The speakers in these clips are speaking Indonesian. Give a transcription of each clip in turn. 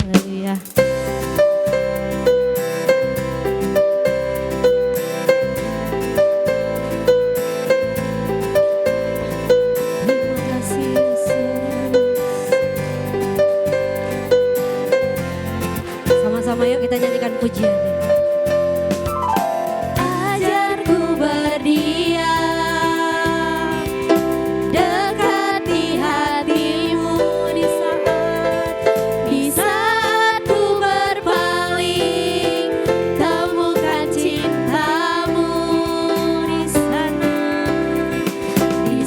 Haleluya. Terima kasih Yesus. Sama-sama yuk kita nyanyikan pujian. Ajarku berdiam dekat di hatimu di saat ku berpaling, temukan cintamu di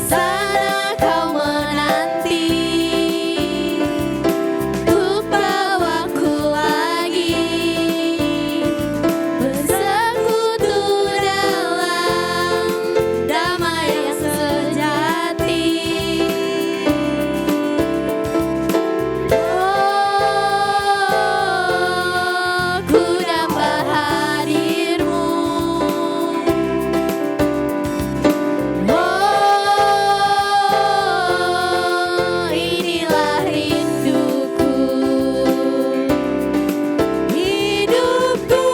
sana kau menanti untuk bawaku lagi bersekutu dalam damai yang sejati. Oh, ku dapat hadirmu. Oh, inilah rinduku. Hidupku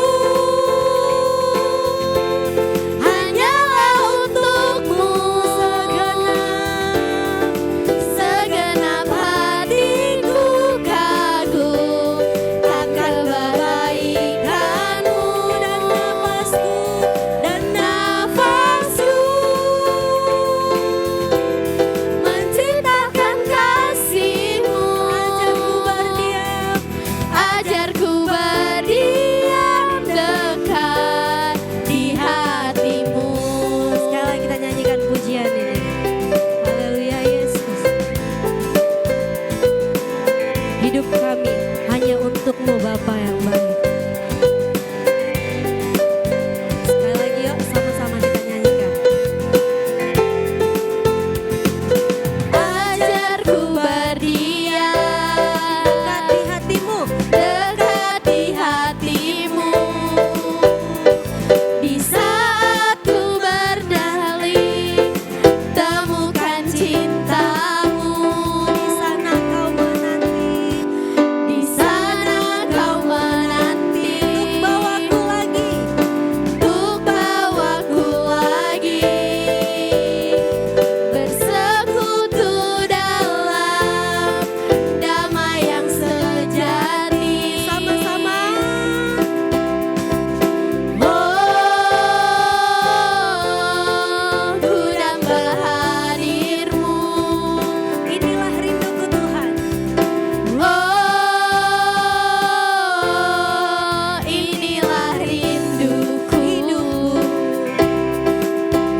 hanyalah untukmu. Segenap hatiku kagum akan kebaikanmu dan nafasku menciptakan kasihmu. Ajarku berdiam dekat di hatimu. Sekali lagi kita nyanyikan pujian ini. Haleluya Yesus. Hidup kami hanya untukmu Bapa yang baik. Sekali lagi yuk sama-sama kita nyanyikan. Ajarku berdiam dekat di hatimu, di saat ku berdalih, temukan cintamu. Di sana kau menanti untuk bawaku lagi bersekutu dalam damai yang sejati. Sama-sama. Oh, ku dapat hadirmu. Inilah rinduku Tuhan. Oh, inilah rinduku.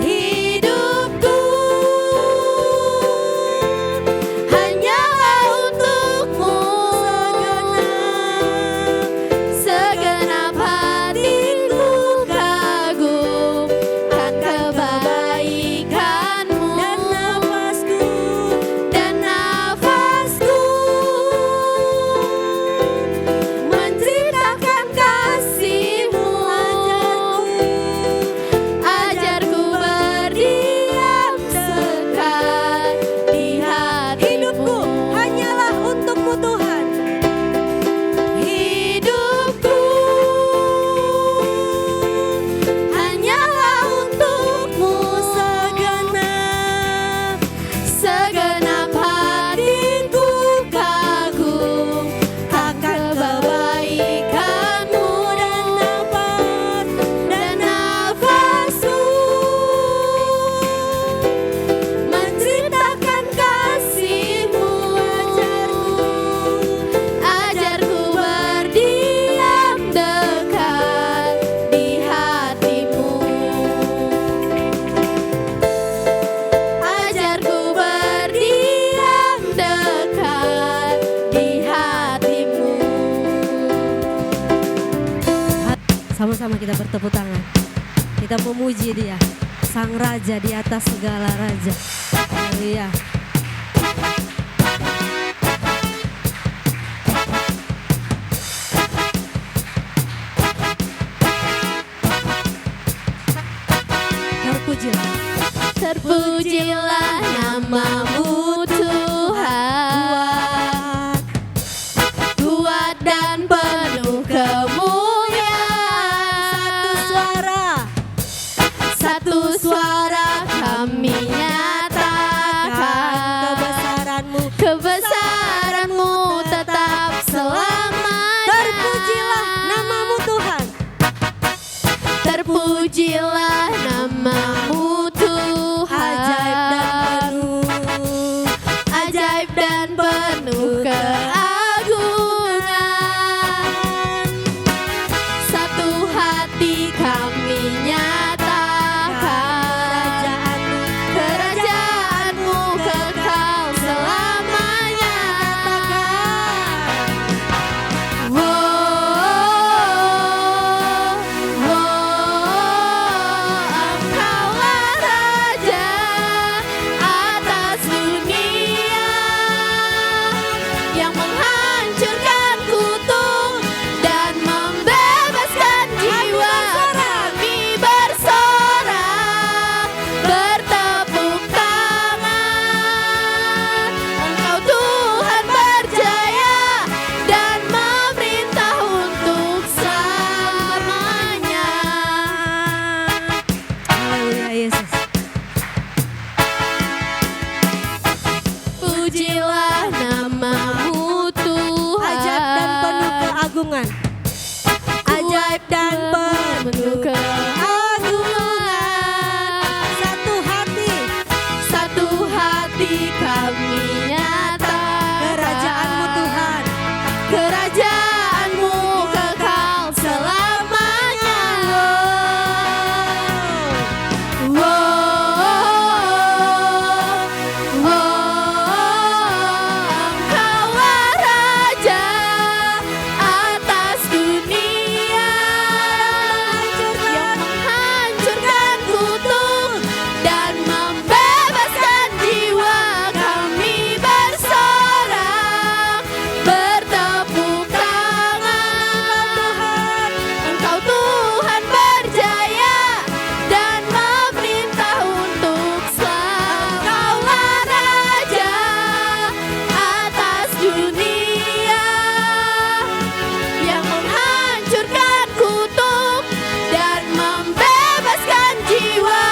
Hidupku hanyalah untukmu. Segenap hatiku kagum akan kebaikanmu dan nafasku menciptakan kasihmu. Ajarku berdiam dekat di hatimu. Hidupku hanyalah untukmu Tuhan. Hidupku hanyalah untukmu. Segenap hatiku kagum akan kebaikanmu dan nafasku menciptakan kasihmu. Ajarku berdiam dekat di hatimu. Ajarku berdiam dekat di hatimu. Sama-sama kita bertepuk tangan. Kita memuji Dia, Sang Raja di atas segala raja. Haleluya. Terpujilah. Terpujilah namamu Tuhan. Kuat dan penuh kemuliaan. Satu suara kami nyatakan kebesaran-Mu tetap selamanya. Terpujilah namamu Tuhan. Terpujilah namamu Tuhan. Ajaib dan penuh keagungan. Satu hati kami nyatakan kerajaan-Mu kekal selamanya. Engkaulah Raja atas dunia yang menghancurkan kutuk dan membebaskan jiwa. Kami bersorak, bertepuk tangan. Engkau Tuhan berjaya dan memerintah untuk selamanya. Haleluya Yesus. Pujilah namamu Tuhan. Ajaib dan penuh keagungan. Ajaib dan penuh keagungan. Satu hati kami nyatakan kerajaan-Mu Tuhan. Kerajaan-Mu kekal selamanya. Engkaulah Raja atas dunia yang menghancurkan kutuk dan membebaskan jiwa. Kami bersorak, bertepuk tangan. Engkau Tuhan berjaya dan memerintah untuk selamanya. Engkaulah Raja atas dunia yang menghancurkan kutuk dan membebaskan jiwa.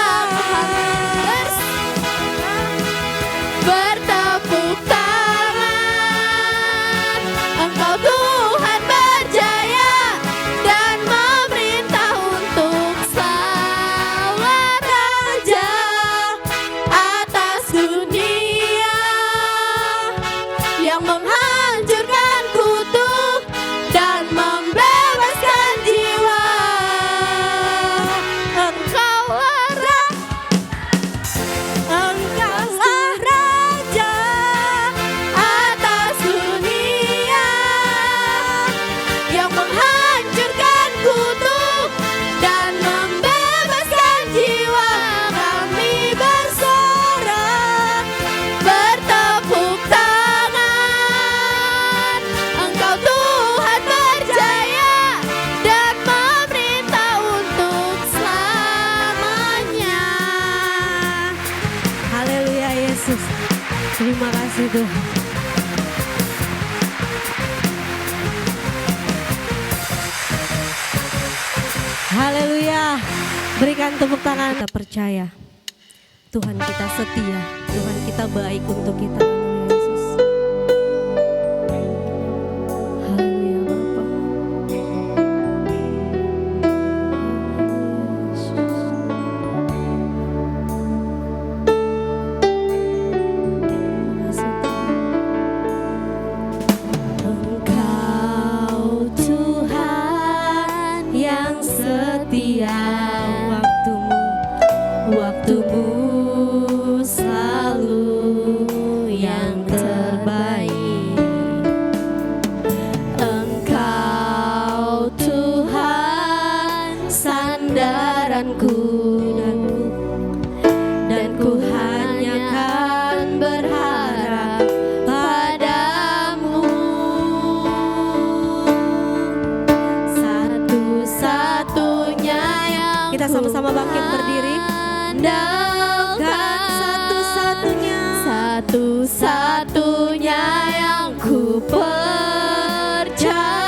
Bertepuk tangan. Engkau Tuhan berjaya dan memerintah untuk selamanya. Raja atas dunia yang menghancurkan kutuk dan membebaskan jiwa. Engkaulah Raja atas dunia yang menghancurkan kutuk dan membebaskan jiwa. Kami bersorak, bertepuk tangan. Engkau Tuhan berjaya dan memerintah untuk selamanya. Haleluya Yesus. Terima kasih Tuhan. Haleluya. Berikan tepuk tangan. Kita percaya Tuhan kita setia, Tuhan kita baik untuk kita. Haleluya Yesus. Haleluya Bapa. Engkau Tuhan yang setia, waktumu selalu yang terbaik. Engkau Tuhan sandaranku, dan ku hanya kan berharap padamu. Satu-satunya yang kita sama-sama bangkit berdiri. Dan satu-satunya yang ku percaya.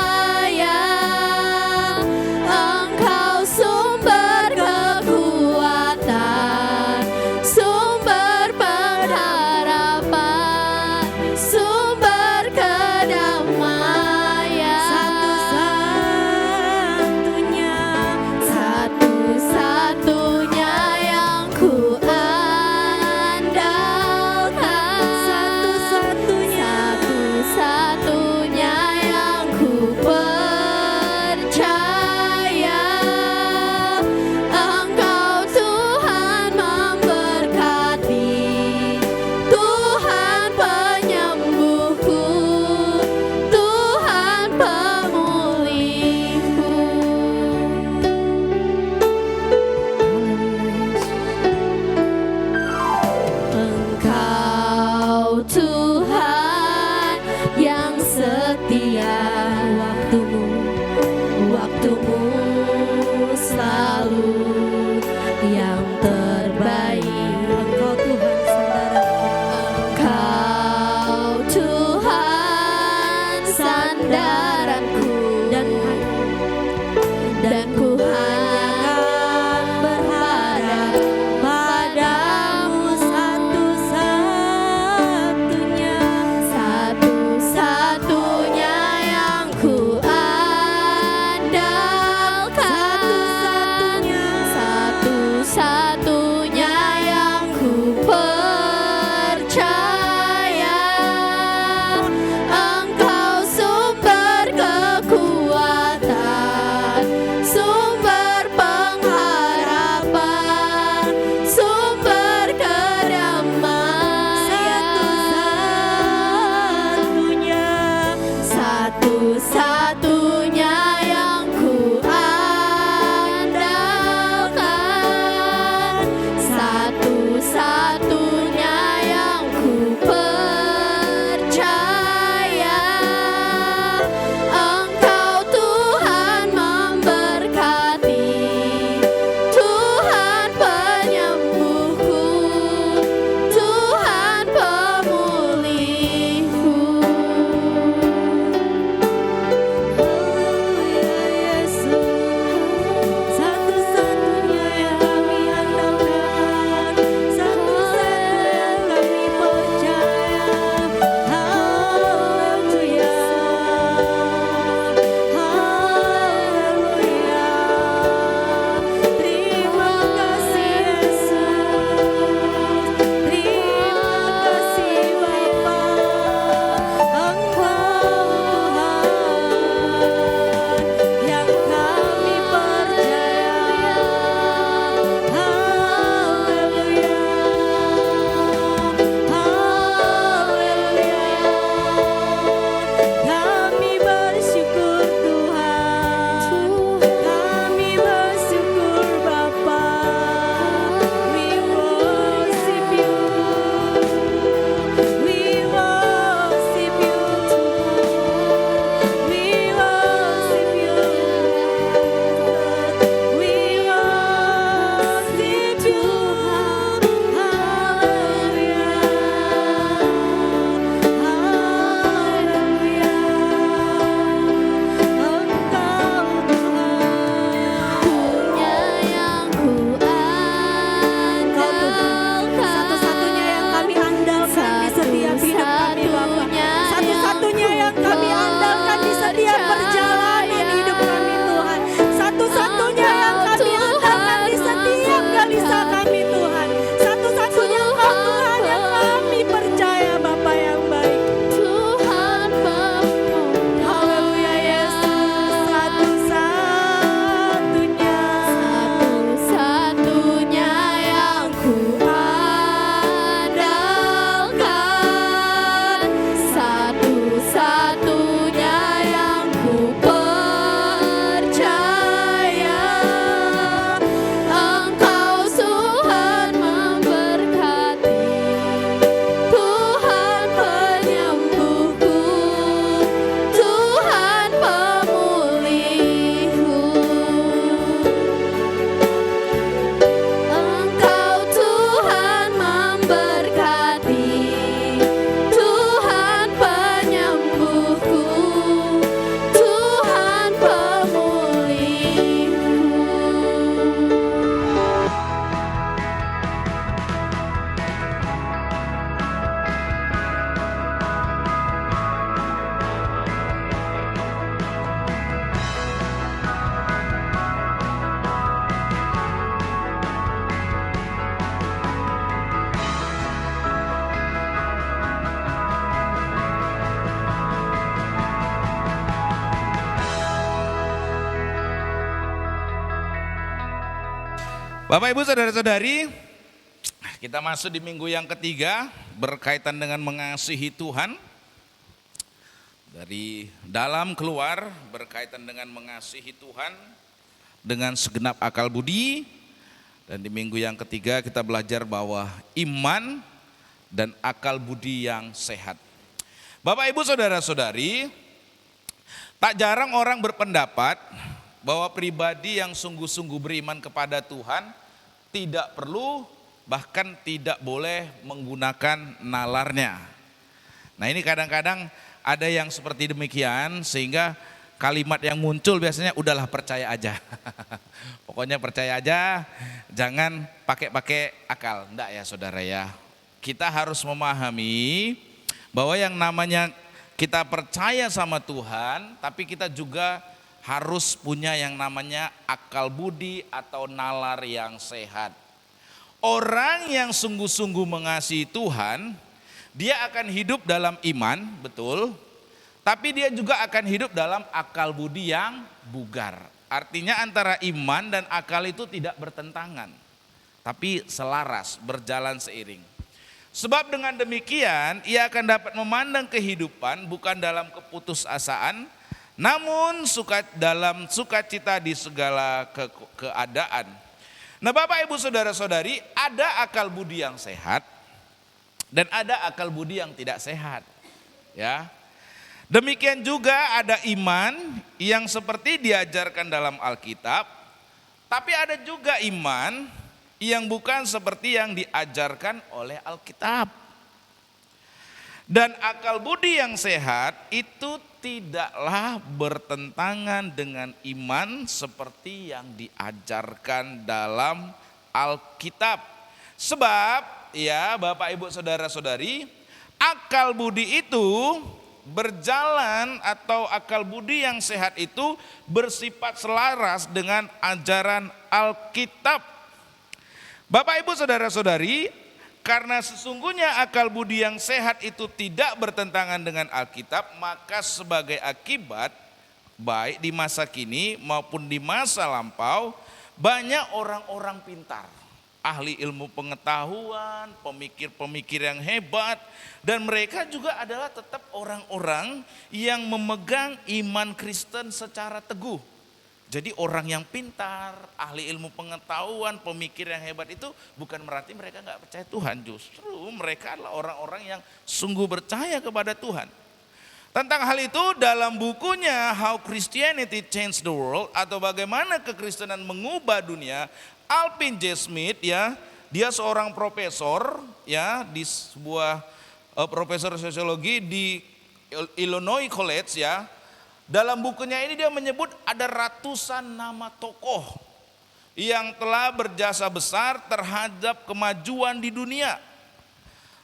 waktumu, waktumu selalu yang terbaik. Engkau Tuhan sandaranku, Engkau Tuhan sandaranku, dan ku akan berharap padamu satu-satunya, satu-satunya yang ku andalkan, satu-satunya yang ku percaya. Engkau sumber kekuatan, sumber pengharapan, sumber kedamaian. Satu-satunya yang ku andalkan, satu-satunya yang ku percaya. Engkau Tuhan memberkati, Tuhan penyembuhku, Tuhan pemulihku. satu-satunya yang kami andalkan, satu-satunya yang kami percaya. Haleluya, haleluya. Terima kasih Yesus, terima kasih Bapa. Engkau Tuhan yang kami percaya. Haleluya, haleluya. Kami bersyukur Tuhan, kami bersyukur Bapa. We worship you, we worship you Tuhan, we worship you, we worship you. Haleluya, haleluya. Engkau Tuhan, yang ku andalkan, satu-satunya yang kami andalkan di setiap hidup kami Bapa. Satu-satunya yang kami andalkan di setiap perjalanan hidup kami Tuhan. Satu-satunya yang kami andalkan di setiap gelisah kami Tuhan. Satu-satunya Engkau Tuhan yang kami percaya Bapa yang baik. Tuhan pemulih. Haleluya Yesus, satu-satunya. Satu-satunya yang ku andalkan, satu-satunya yang ku percaya. Engkau Tuhan memberkati, Tuhan penyembuhku, Tuhan pemulihku. Engkau Tuhan memberkati, Tuhan penyembuhku, Tuhan pemulihku. Bapak Ibu Saudara-saudari, kita masuk di minggu yang ketiga berkaitan dengan mengasihi Tuhan. Dari dalam keluar berkaitan dengan mengasihi Tuhan dengan segenap akal budi. Dan di minggu yang ketiga kita belajar bahwa iman dan akal budi yang sehat. Bapak Ibu Saudara-saudari, Tak jarang orang berpendapat bahwa pribadi yang sungguh-sungguh beriman kepada Tuhan tidak perlu, bahkan tidak boleh menggunakan nalarnya. Nah ini kadang-kadang ada yang seperti demikian, sehingga kalimat yang muncul biasanya udahlah percaya aja. Pokoknya percaya aja, jangan pakai akal. Enggak ya saudara ya. Kita harus memahami bahwa yang namanya kita percaya sama Tuhan, tapi kita juga harus punya yang namanya akal budi atau nalar yang sehat. Orang yang sungguh-sungguh mengasihi Tuhan, dia akan hidup dalam iman, betul. Tapi dia juga akan hidup dalam akal budi yang bugar. Artinya antara iman dan akal itu tidak bertentangan, tapi selaras, berjalan seiring. Sebab dengan demikian ia akan dapat memandang kehidupan bukan dalam keputusasaan, namun dalam sukacita di segala keadaan. Nah Bapak Ibu Saudara-saudari, ada akal budi yang sehat dan ada akal budi yang tidak sehat. Ya. Demikian juga ada iman yang seperti diajarkan dalam Alkitab, tapi ada juga iman yang bukan seperti yang diajarkan oleh Alkitab. Dan akal budi yang sehat itu tidaklah bertentangan dengan iman seperti yang diajarkan dalam Alkitab. Sebab ya Bapak Ibu Saudara-saudari, akal budi itu berjalan atau akal budi yang sehat itu bersifat selaras dengan ajaran Alkitab. Bapak Ibu Saudara-saudari, karena sesungguhnya akal budi yang sehat itu tidak bertentangan dengan Alkitab, maka sebagai akibat baik di masa kini maupun di masa lampau banyak orang-orang pintar, ahli ilmu pengetahuan, pemikir-pemikir yang hebat, dan mereka juga adalah tetap orang-orang yang memegang iman Kristen secara teguh. Jadi orang yang pintar, ahli ilmu pengetahuan, pemikir yang hebat itu bukan berarti mereka nggak percaya Tuhan. Justru mereka adalah orang-orang yang sungguh percaya kepada Tuhan. Tentang hal itu dalam bukunya How Christianity Changed the World atau bagaimana kekristenan mengubah dunia, Alvin J. Smith ya, dia seorang profesor ya di sebuah profesor sosiologi di Illinois College ya. Dalam bukunya ini dia menyebut ada ratusan nama tokoh yang telah berjasa besar terhadap kemajuan di dunia.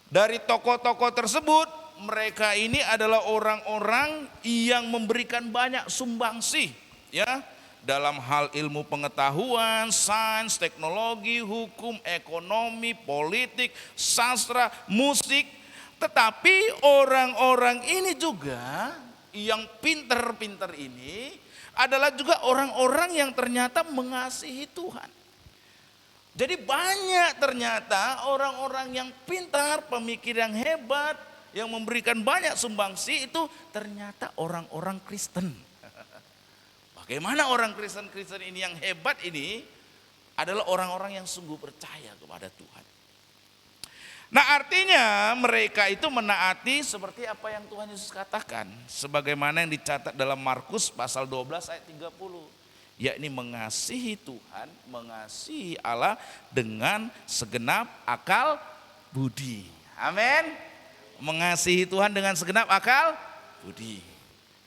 Dari tokoh-tokoh tersebut, mereka ini adalah orang-orang yang memberikan banyak sumbangsih ya dalam hal ilmu pengetahuan, sains, teknologi, hukum, ekonomi, politik, sastra, musik. Tetapi orang-orang ini juga yang pinter-pinter ini adalah juga orang-orang yang ternyata mengasihi Tuhan. Jadi banyak ternyata orang-orang yang pintar, pemikir yang hebat, yang memberikan banyak sumbangsi itu ternyata orang-orang Kristen. Bagaimana orang Kristen-Kristen ini yang hebat ini adalah orang-orang yang sungguh percaya kepada Tuhan. Nah artinya mereka itu menaati seperti apa yang Tuhan Yesus katakan. Sebagaimana yang dicatat dalam Markus pasal 12 ayat 30. Yakni mengasihi Tuhan, mengasihi Allah dengan segenap akal budi. Amin. Mengasihi Tuhan dengan segenap akal budi.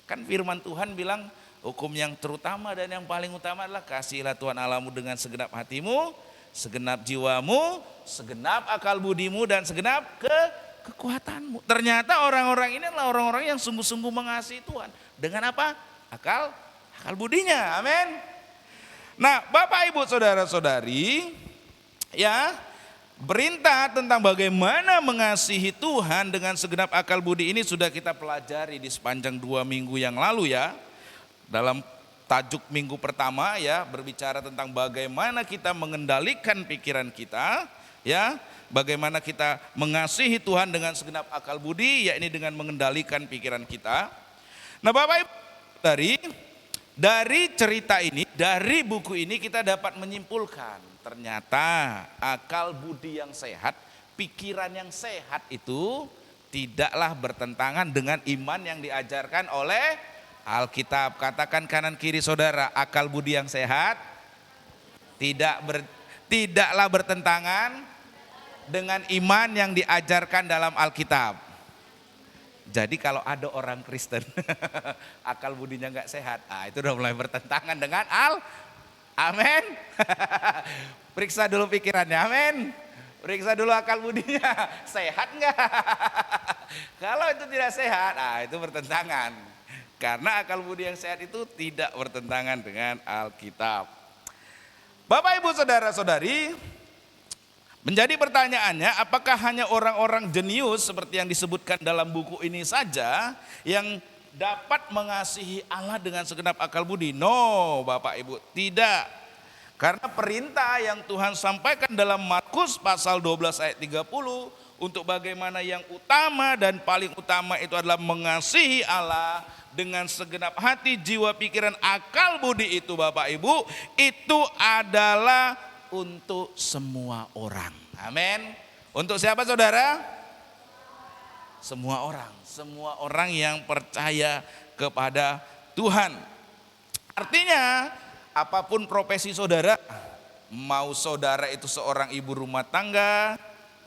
Kan firman Tuhan bilang hukum yang terutama dan yang paling utama adalah kasihilah Tuhan Allahmu dengan segenap hatimu, segenap jiwamu, segenap akal budimu, dan segenap kekuatanmu. Ternyata orang-orang ini adalah orang-orang yang sungguh-sungguh mengasihi Tuhan. Dengan apa? Akal budinya. Amin. Nah Bapak Ibu Saudara-saudari, ya perintah tentang bagaimana mengasihi Tuhan dengan segenap akal budi ini sudah kita pelajari di sepanjang 2 minggu yang lalu ya. Dalam tajuk minggu pertama ya berbicara tentang bagaimana kita mengendalikan pikiran kita ya, bagaimana kita mengasihi Tuhan dengan segenap akal budi, yakni dengan mengendalikan pikiran kita. Nah Bapak Ibu, dari cerita ini, dari buku ini kita dapat menyimpulkan ternyata akal budi yang sehat, pikiran yang sehat itu tidaklah bertentangan dengan iman yang diajarkan oleh Alkitab. Katakan kanan kiri saudara, akal budi yang sehat tidaklah bertentangan dengan iman yang diajarkan dalam Alkitab. Jadi kalau ada orang Kristen akal budinya nggak sehat, itu udah mulai bertentangan dengan amin. Periksa dulu pikirannya, amin. Periksa dulu akal budinya, sehat nggak? Kalau itu tidak sehat, itu bertentangan. Karena akal budi yang sehat itu tidak bertentangan dengan Alkitab. Bapak ibu saudara saudari, menjadi pertanyaannya, apakah hanya orang-orang jenius seperti yang disebutkan dalam buku ini saja yang dapat mengasihi Allah dengan segenap akal budi? No, Bapak Ibu, tidak. Karena perintah yang Tuhan sampaikan dalam Markus pasal 12 ayat 30 untuk bagaimana yang utama dan paling utama itu adalah mengasihi Allah dengan segenap hati, jiwa, pikiran, akal budi itu Bapak Ibu, itu adalah untuk semua orang. Amin. Untuk siapa saudara? Semua orang. Semua orang yang percaya kepada Tuhan. Artinya apapun profesi saudara, mau saudara itu seorang ibu rumah tangga,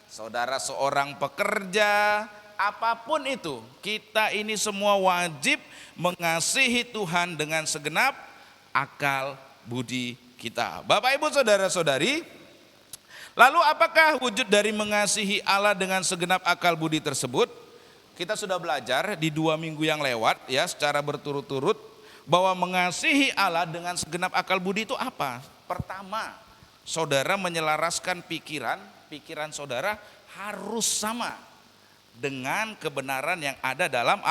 saudara seorang pekerja, apapun itu, kita ini semua wajib mengasihi Tuhan dengan segenap akal budi kita. Bapak ibu saudara saudari, lalu apakah wujud dari mengasihi Allah dengan segenap akal budi tersebut? Kita sudah belajar di 2 minggu yang lewat ya secara berturut-turut bahwa mengasihi Allah dengan segenap akal budi itu apa? Pertama, saudara menyelaraskan pikiran saudara harus sama dengan kebenaran yang ada dalam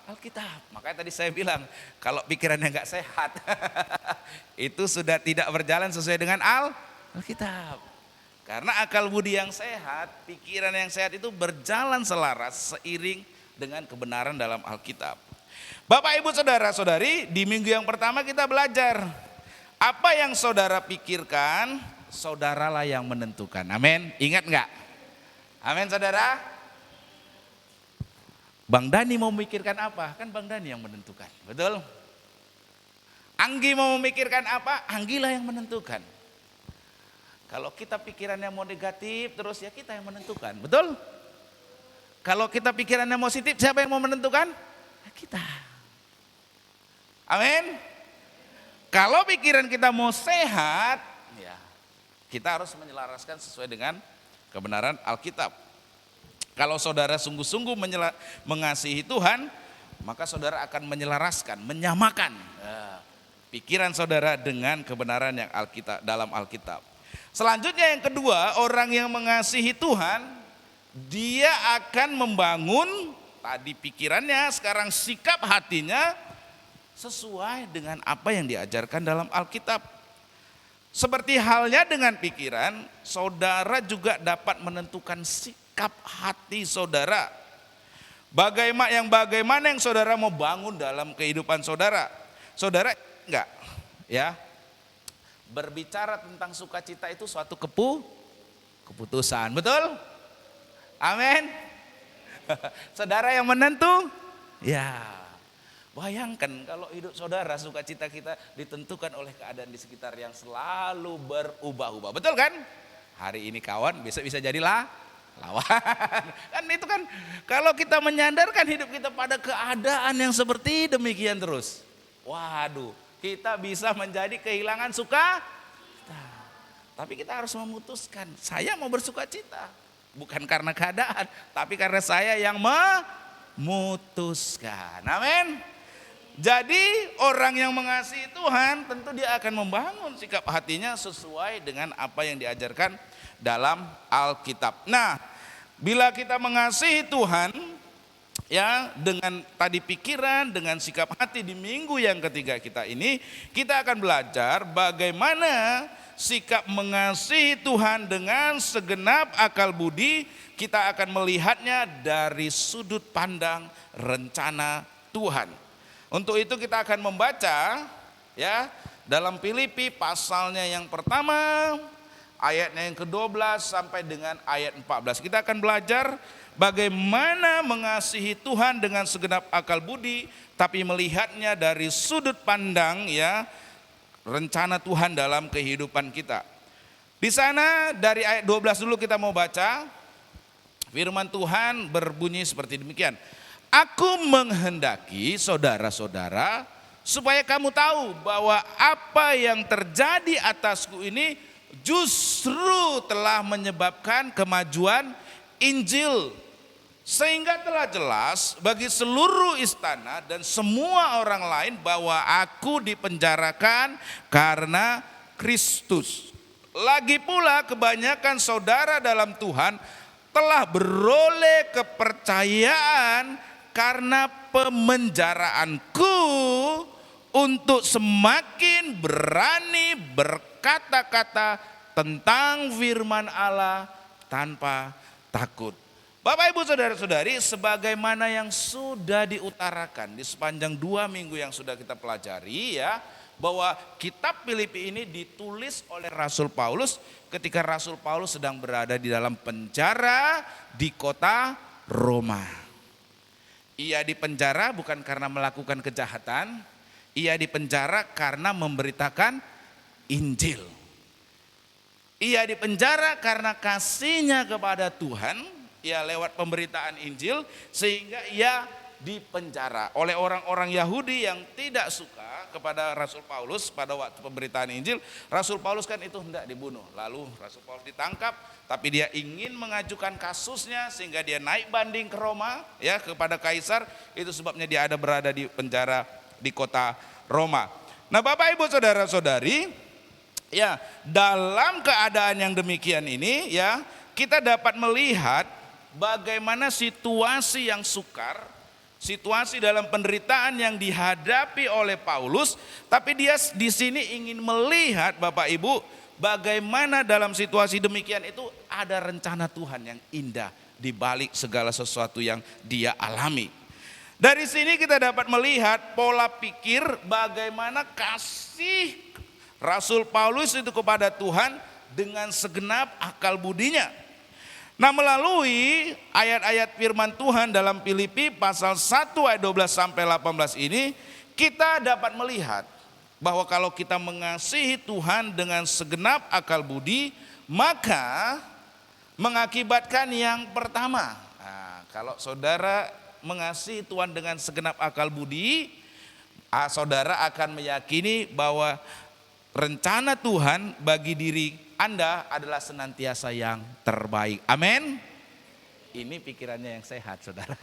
Alkitab. Makanya tadi saya bilang, kalau pikirannya nggak sehat, itu sudah tidak berjalan sesuai dengan Alkitab. Karena akal budi yang sehat, pikiran yang sehat itu berjalan selaras seiring dengan kebenaran dalam Alkitab. Bapak ibu saudara saudari, di minggu yang pertama kita belajar, apa yang saudara pikirkan, saudaralah yang menentukan. Amin, ingat nggak? Amin saudara. Bang Dani mau memikirkan apa? Kan Bang Dani yang menentukan, betul? Anggi mau memikirkan apa? Anggilah yang menentukan. Kalau kita pikirannya mau negatif terus ya kita yang menentukan, betul? Kalau kita pikirannya positif, siapa yang mau menentukan? Ya kita. Amin. Kalau pikiran kita mau sehat, ya kita harus menyelaraskan sesuai dengan kebenaran Alkitab. Kalau saudara sungguh-sungguh mengasihi Tuhan, maka saudara akan menyelaraskan, menyamakan pikiran saudara dengan kebenaran yang dalam Alkitab. Selanjutnya yang kedua, orang yang mengasihi Tuhan, dia akan membangun tadi pikirannya, sekarang sikap hatinya sesuai dengan apa yang diajarkan dalam Alkitab. Seperti halnya dengan pikiran, saudara juga dapat menentukan sikap hati saudara. Bagaimana yang saudara mau bangun dalam kehidupan saudara. Saudara enggak ya, berbicara tentang sukacita itu suatu keputusan, betul? Amin. Saudara yang menentu, ya. Bayangkan kalau hidup saudara sukacita kita ditentukan oleh keadaan di sekitar yang selalu berubah-ubah, betul kan? Hari ini kawan, besok bisa jadilah lawan. Kan itu kan kalau kita menyandarkan hidup kita pada keadaan yang seperti demikian terus, waduh, kita bisa menjadi kehilangan suka. Tapi kita harus memutuskan, saya mau bersuka cita. Bukan karena keadaan, tapi karena saya yang memutuskan. Amin. Jadi orang yang mengasihi Tuhan tentu dia akan membangun sikap hatinya sesuai dengan apa yang diajarkan dalam Alkitab. Nah, bila kita mengasihi Tuhan, ya dengan tadi pikiran, dengan sikap hati di minggu yang ketiga kita ini, kita akan belajar bagaimana sikap mengasihi Tuhan dengan segenap akal budi. Kita akan melihatnya dari sudut pandang rencana Tuhan. Untuk itu kita akan membaca ya dalam Filipi pasalnya yang pertama ayatnya yang ke-12 sampai dengan ayat 14. Kita akan belajar bagaimana mengasihi Tuhan dengan segenap akal budi, tapi melihatnya dari sudut pandang ya rencana Tuhan dalam kehidupan kita. Di sana dari ayat 12 dulu kita mau baca. Firman Tuhan berbunyi seperti demikian. Aku menghendaki saudara-saudara supaya kamu tahu bahwa apa yang terjadi atasku ini justru telah menyebabkan kemajuan Injil. Sehingga telah jelas bagi seluruh istana dan semua orang lain bahwa aku dipenjarakan karena Kristus. Lagi pula kebanyakan saudara dalam Tuhan telah beroleh kepercayaan karena pemenjaraanku untuk semakin berani berkata-kata tentang firman Allah tanpa takut. Bapak ibu saudara-saudari, sebagaimana yang sudah diutarakan di sepanjang 2 minggu yang sudah kita pelajari ya, bahwa kitab Filipi ini ditulis oleh Rasul Paulus ketika Rasul Paulus sedang berada di dalam penjara di kota Roma. Ia dipenjara bukan karena melakukan kejahatan, ia dipenjara karena memberitakan Injil. Ia dipenjara karena kasihnya kepada Tuhan, ya lewat pemberitaan Injil, sehingga ia dipenjara oleh orang-orang Yahudi yang tidak suka kepada Rasul Paulus pada waktu pemberitaan Injil. Rasul Paulus kan itu hendak dibunuh, lalu Rasul Paulus ditangkap, tapi dia ingin mengajukan kasusnya sehingga dia naik banding ke Roma ya kepada kaisar. Itu sebabnya dia berada di penjara di kota Roma. Nah Bapak Ibu saudara-saudari, ya dalam keadaan yang demikian ini ya kita dapat melihat bagaimana situasi yang sukar, situasi dalam penderitaan yang dihadapi oleh Paulus, tapi dia di sini ingin melihat Bapak Ibu bagaimana dalam situasi demikian itu ada rencana Tuhan yang indah di balik segala sesuatu yang dia alami. Dari sini kita dapat melihat pola pikir bagaimana kasih Rasul Paulus itu kepada Tuhan dengan segenap akal budinya. Nah melalui ayat-ayat firman Tuhan dalam Filipi pasal 1 ayat 12 sampai 18 ini kita dapat melihat bahwa kalau kita mengasihi Tuhan dengan segenap akal budi maka mengakibatkan yang pertama. Nah, kalau saudara mengasihi Tuhan dengan segenap akal budi, saudara akan meyakini bahwa rencana Tuhan bagi diri Anda adalah senantiasa yang terbaik. Amin. Ini pikirannya yang sehat, saudara.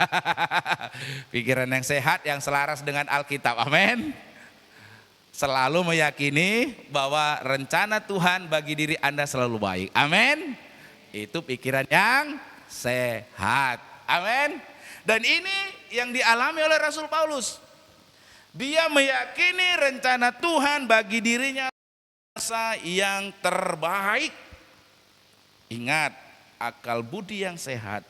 Pikiran yang sehat, yang selaras dengan Alkitab. Amin. Selalu meyakini bahwa rencana Tuhan bagi diri Anda selalu baik. Amin. Itu pikiran yang sehat. Amin. Dan ini yang dialami oleh Rasul Paulus. Dia meyakini rencana Tuhan bagi dirinya yang terbaik. Ingat, akal budi yang sehat,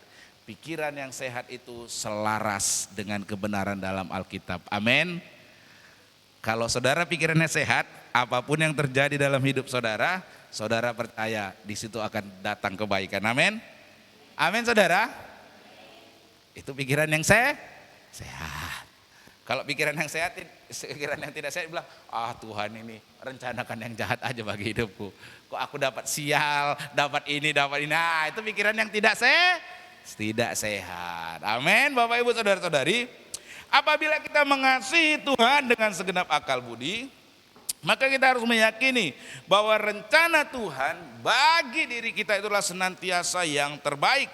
pikiran yang sehat itu selaras dengan kebenaran dalam Alkitab. Amin. Kalau saudara pikirannya sehat, apapun yang terjadi dalam hidup saudara, saudara percaya di situ akan datang kebaikan. Amin. Amin saudara. Itu pikiran yang sehat. Kalau pikiran yang sehat, pikiran yang tidak sehat bilang, Tuhan ini rencanakan yang jahat aja bagi hidupku. Kok aku dapat sial, dapat ini. Nah itu pikiran yang tidak sehat. Amin Bapak Ibu saudara-saudari. Apabila kita mengasihi Tuhan dengan segenap akal budi, maka kita harus meyakini bahwa rencana Tuhan bagi diri kita itulah senantiasa yang terbaik.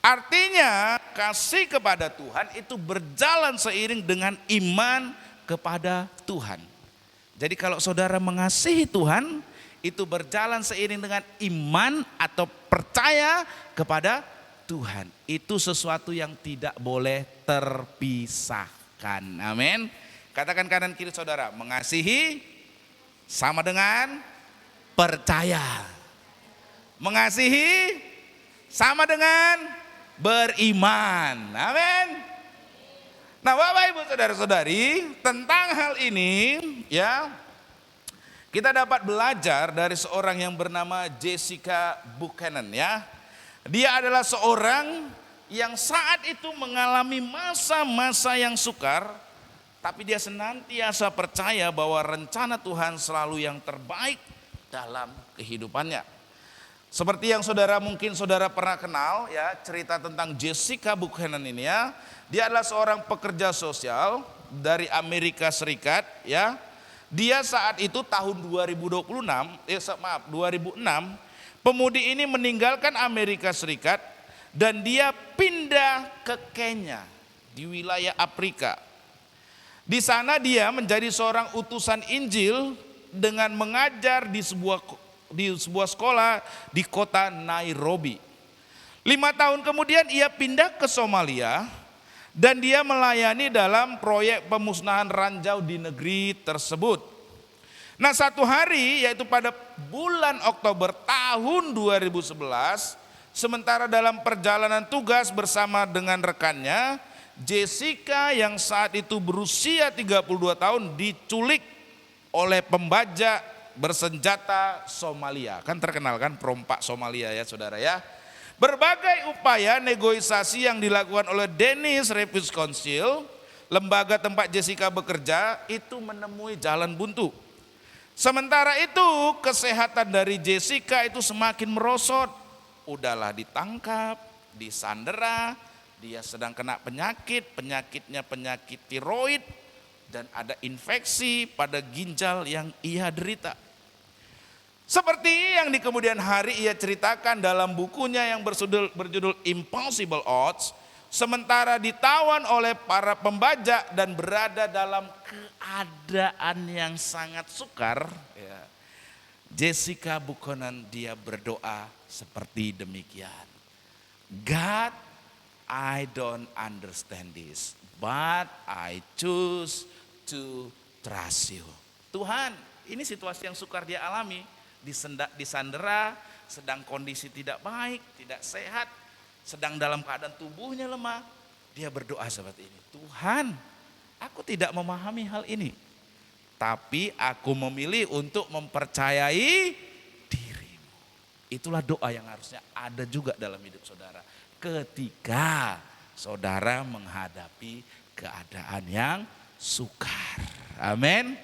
Artinya kasih kepada Tuhan itu berjalan seiring dengan iman kepada Tuhan. Jadi kalau saudara mengasihi Tuhan itu berjalan seiring dengan iman atau percaya kepada Tuhan. Itu sesuatu yang tidak boleh terpisahkan. Amin. Katakan kanan kiri saudara, mengasihi sama dengan percaya. Mengasihi sama dengan beriman. Amin. Nah Bapak Ibu saudara-saudari, tentang hal ini ya Kita dapat belajar dari seorang yang bernama Jessica Buchanan ya. Dia adalah seorang yang saat itu mengalami masa-masa yang sukar, tapi dia senantiasa percaya bahwa rencana Tuhan selalu yang terbaik dalam kehidupannya. Seperti yang mungkin saudara pernah kenal ya, cerita tentang Jessica Buchanan ini ya. Dia adalah seorang pekerja sosial dari Amerika Serikat ya. Dia saat itu tahun 2006, pemudi ini meninggalkan Amerika Serikat dan dia pindah ke Kenya di wilayah Afrika. Di sana dia menjadi seorang utusan Injil dengan mengajar di sebuah sekolah di kota Nairobi. 5 tahun kemudian ia pindah ke Somalia dan dia melayani dalam proyek pemusnahan ranjau di negeri tersebut. Nah, satu hari yaitu pada bulan Oktober tahun 2011, sementara dalam perjalanan tugas bersama dengan rekannya, Jessica yang saat itu berusia 32 tahun diculik oleh pembajak bersenjata Somalia. Kan terkenal kan perompak Somalia ya saudara ya. Berbagai upaya negosiasi yang dilakukan oleh Danish Refuge Council, lembaga tempat Jessica bekerja, itu menemui jalan buntu. Sementara itu kesehatan dari Jessica itu semakin merosot. Udahlah ditangkap, disandera, dia sedang kena penyakitnya penyakit tiroid dan ada infeksi pada ginjal yang ia derita. Seperti yang di kemudian hari ia ceritakan dalam bukunya yang berjudul Impossible Odds, sementara ditawan oleh para pembajak dan berada dalam keadaan yang sangat sukar, ya, Jessica Buchanan dia berdoa seperti demikian. God, I don't understand this, but I choose to trust you. Tuhan, ini situasi yang sukar dia alami. Disandera, sedang kondisi tidak baik, tidak sehat, sedang dalam keadaan tubuhnya lemah. Dia berdoa seperti ini, Tuhan, aku tidak memahami hal ini, tapi aku memilih untuk mempercayai dirimu. Itulah doa yang harusnya ada juga dalam hidup saudara ketika saudara menghadapi keadaan yang sukar. Amin.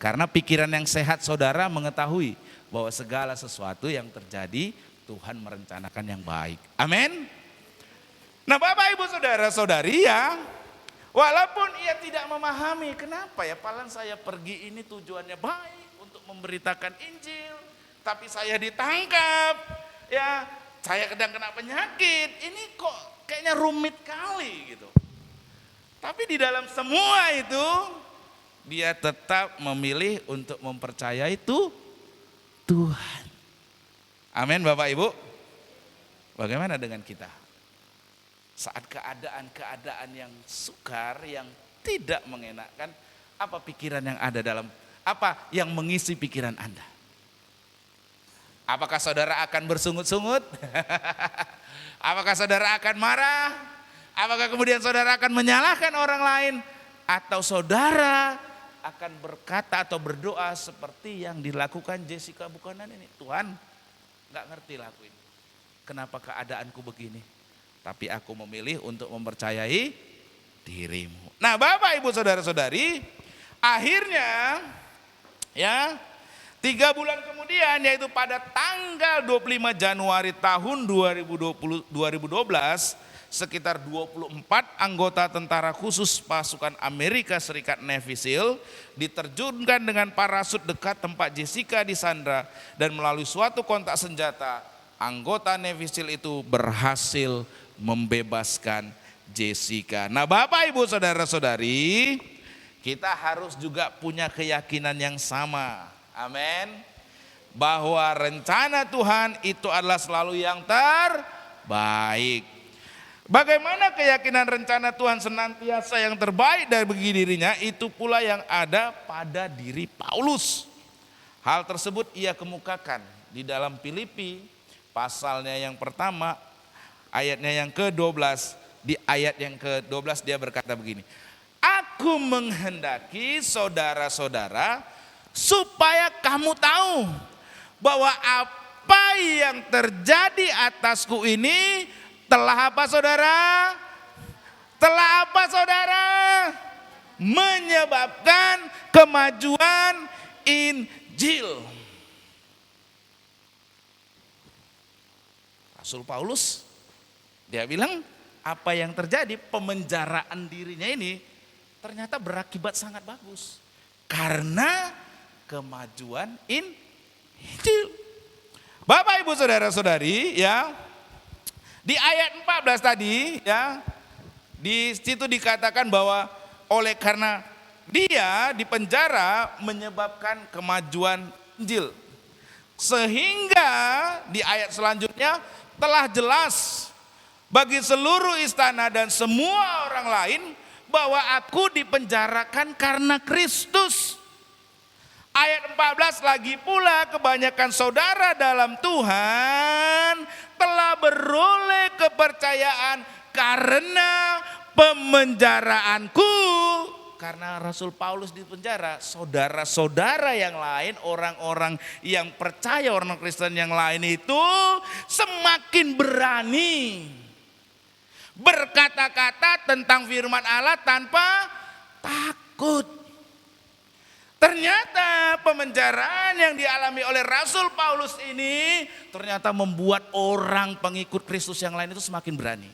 Karena pikiran yang sehat saudara mengetahui bahwa segala sesuatu yang terjadi Tuhan merencanakan yang baik. Amin. Nah Bapak Ibu Saudara Saudari ya, walaupun ia tidak memahami kenapa ya paling saya pergi ini tujuannya baik untuk memberitakan Injil, tapi saya ditangkap ya, saya kadang kena penyakit, ini kok kayaknya rumit kali gitu. Tapi di dalam semua itu dia tetap memilih untuk mempercayai itu Tuhan. Amin Bapak Ibu. Bagaimana dengan kita? Saat keadaan-keadaan yang sukar, yang tidak mengenakan, apa pikiran yang ada dalam, apa yang mengisi pikiran Anda? Apakah saudara akan bersungut-sungut? Apakah saudara akan marah? Apakah kemudian saudara akan menyalahkan orang lain? Atau saudara akan berkata atau berdoa seperti yang dilakukan Jessica Buchanan ini. Tuhan, gak ngerti lakuin. Kenapa keadaanku begini? Tapi aku memilih untuk mempercayai dirimu. Nah Bapak Ibu Saudara-saudari, akhirnya ya 3 bulan kemudian, yaitu pada tanggal 25 Januari tahun 2012, sekitar 24 anggota tentara khusus pasukan Amerika Serikat Navy SEAL diterjunkan dengan parasut dekat tempat Jessica disandra, dan melalui suatu kontak senjata anggota Navy SEAL itu berhasil membebaskan Jessica. Nah Bapak Ibu Saudara-saudari, kita harus juga punya keyakinan yang sama. Amin. Bahwa rencana Tuhan itu adalah selalu yang terbaik. Bagaimana keyakinan rencana Tuhan senantiasa yang terbaik dari bagi dirinya, itu pula yang ada pada diri Paulus. Hal tersebut ia kemukakan di dalam Filipi pasalnya yang pertama, ayatnya yang ke-12. Di ayat yang ke-12 dia berkata begini, aku menghendaki saudara-saudara supaya kamu tahu bahwa apa yang terjadi atasku ini telah apa saudara? Telah apa saudara? Menyebabkan kemajuan Injil. Rasul Paulus, dia bilang apa yang terjadi, pemenjaraan dirinya ini ternyata berakibat sangat bagus. Karena kemajuan Injil. Bapak Ibu Saudara-saudari ya, di ayat 14 tadi ya, di situ dikatakan bahwa oleh karena dia di penjara menyebabkan kemajuan Injil. Sehingga di ayat selanjutnya telah jelas bagi seluruh istana dan semua orang lain bahwa aku dipenjarakan karena Kristus. Ayat 14 lagi pula kebanyakan saudara dalam Tuhan telah beroleh kepercayaan karena pemenjaraanku. Karena Rasul Paulus di penjara, saudara-saudara yang lain, orang-orang yang percaya, orang Kristen yang lain itu semakin berani berkata-kata tentang firman Allah tanpa takut. Ternyata pemenjaraan yang dialami oleh Rasul Paulus ini ternyata membuat orang pengikut Kristus yang lain itu semakin berani.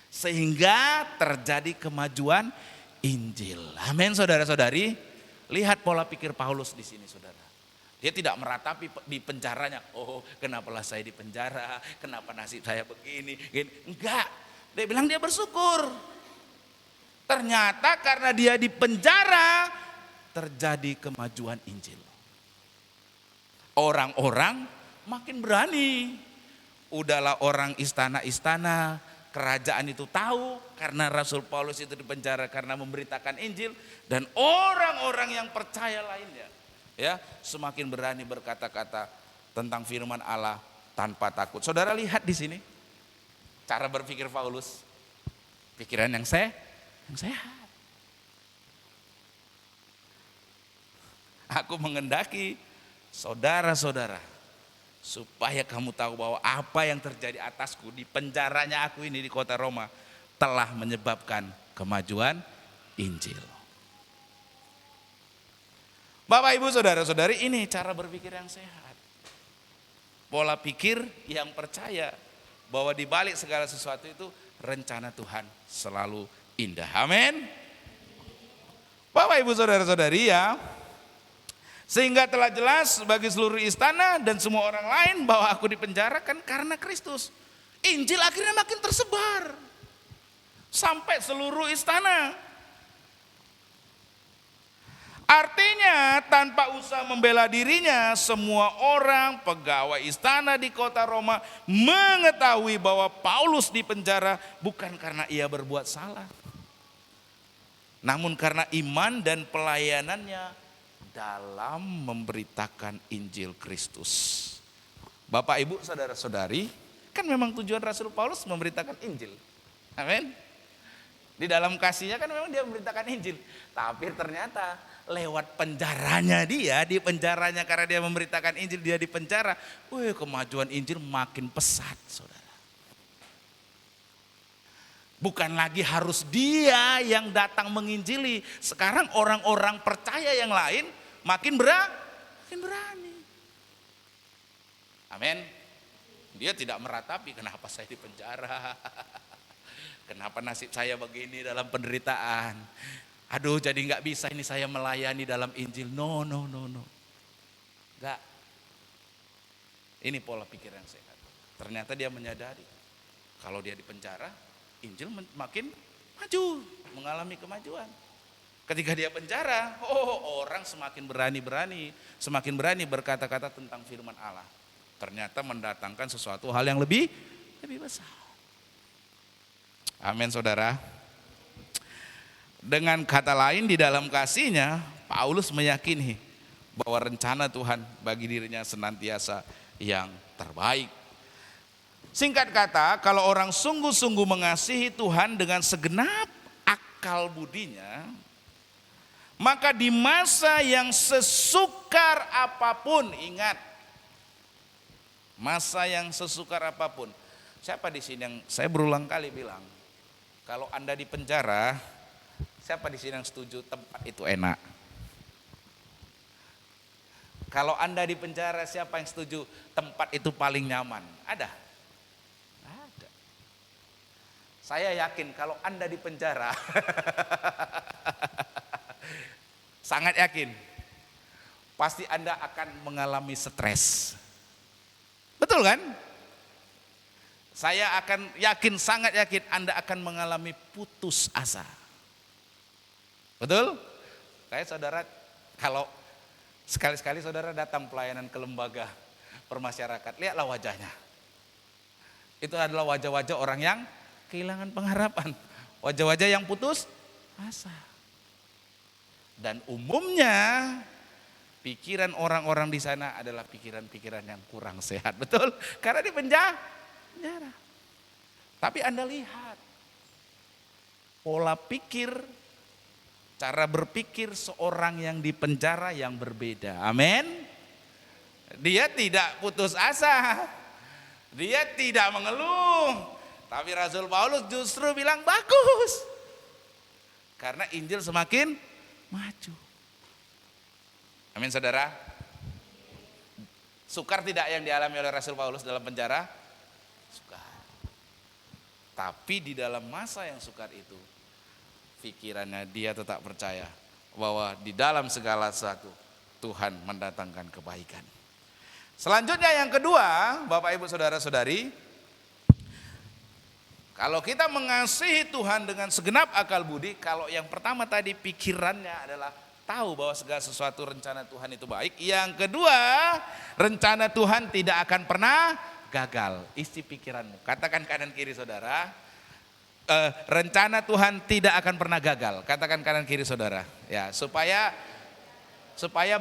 Sehingga terjadi kemajuan Injil. Amin saudara-saudari. Lihat pola pikir Paulus di sini saudara. Dia tidak meratapi di penjaranya. Oh kenapalah saya di penjara. Kenapa nasib saya begini. Enggak. Dia bilang dia bersyukur. Ternyata karena dia di penjara terjadi kemajuan Injil. Orang-orang makin berani. Udahlah orang istana-istana, kerajaan itu tahu karena Rasul Paulus itu dipenjara karena memberitakan Injil, dan orang-orang yang percaya lainnya ya semakin berani berkata-kata tentang firman Allah tanpa takut. Saudara lihat di sini cara berpikir Paulus, pikiran yang sehat. Aku mengendaki saudara-saudara supaya kamu tahu bahwa apa yang terjadi atasku di penjaranya aku ini di kota Roma telah menyebabkan kemajuan Injil. Bapak Ibu Saudara-saudari, ini cara berpikir yang sehat. Pola pikir yang percaya bahwa di balik segala sesuatu itu rencana Tuhan selalu indah. Amin. Bapak Ibu Saudara-saudari ya, sehingga telah jelas bagi seluruh istana dan semua orang lain bahwa aku dipenjarakan karena Kristus. Injil akhirnya makin tersebar sampai seluruh istana. Artinya tanpa usaha membela dirinya, semua orang pegawai istana di kota Roma mengetahui bahwa Paulus dipenjara bukan karena ia berbuat salah, namun karena iman dan pelayanannya dalam memberitakan Injil Kristus. Bapak Ibu saudara-saudari, kan memang tujuan Rasul Paulus memberitakan Injil. Amin. Di dalam kasihnya kan memang dia memberitakan Injil. Tapi ternyata lewat penjaranya dia, di penjaranya karena dia memberitakan Injil, dia di penjara. Kemajuan Injil makin pesat saudara. Bukan lagi harus dia yang datang menginjili. Sekarang orang-orang percaya yang lain makin berani. Amin. Dia tidak meratapi kenapa saya di penjara. Kenapa nasib saya begini dalam penderitaan. Aduh jadi gak bisa ini saya melayani dalam Injil. No. Enggak. Ini pola pikir yang sehat. Ternyata dia menyadari kalau dia di penjara, Injil makin maju, mengalami kemajuan. Ketika dia penjara, orang semakin berani berkata-kata tentang firman Allah. Ternyata mendatangkan sesuatu hal yang lebih besar. Amin saudara. Dengan kata lain di dalam kasihnya, Paulus meyakini bahwa rencana Tuhan bagi dirinya senantiasa yang terbaik. Singkat kata, kalau orang sungguh-sungguh mengasihi Tuhan dengan segenap akal budinya, Maka di masa yang sesukar apapun, ingat, masa yang sesukar apapun. Siapa di sini yang, saya berulang kali bilang, kalau Anda di penjara, siapa di sini yang setuju tempat itu enak? Kalau Anda di penjara, siapa yang setuju tempat itu paling nyaman? Ada? Ada. Saya yakin kalau Anda di penjara, sangat yakin, pasti Anda akan mengalami stres. Betul kan? Saya akan yakin, sangat yakin Anda akan mengalami putus asa. Betul? Kayak saudara, kalau sekali-sekali saudara datang pelayanan ke lembaga permasyarakat, lihatlah wajahnya. Itu adalah wajah-wajah orang yang kehilangan pengharapan. Wajah-wajah yang putus asa. Dan umumnya pikiran orang-orang di sana adalah pikiran-pikiran yang kurang sehat. Betul? Karena di penjara. Tapi Anda lihat pola pikir, cara berpikir seorang yang di penjara yang berbeda. Amin. Dia tidak putus asa. Dia tidak mengeluh. Tapi Rasul Paulus justru bilang bagus. Karena Injil semakin maju. Amin saudara. Sukar tidak yang dialami oleh Rasul Paulus dalam penjara? Sukar. Tapi di dalam masa yang sukar itu, pikirannya dia tetap percaya bahwa di dalam segala sesuatu Tuhan mendatangkan kebaikan. Selanjutnya yang kedua, Bapak Ibu Saudara-saudari, kalau kita mengasihi Tuhan dengan segenap akal budi, kalau yang pertama tadi pikirannya adalah tahu bahwa segala sesuatu rencana Tuhan itu baik. Yang kedua, rencana Tuhan tidak akan pernah gagal. Isi pikiranmu. Katakan kanan kiri saudara. Rencana Tuhan tidak akan pernah gagal. Katakan kanan kiri saudara. Ya, supaya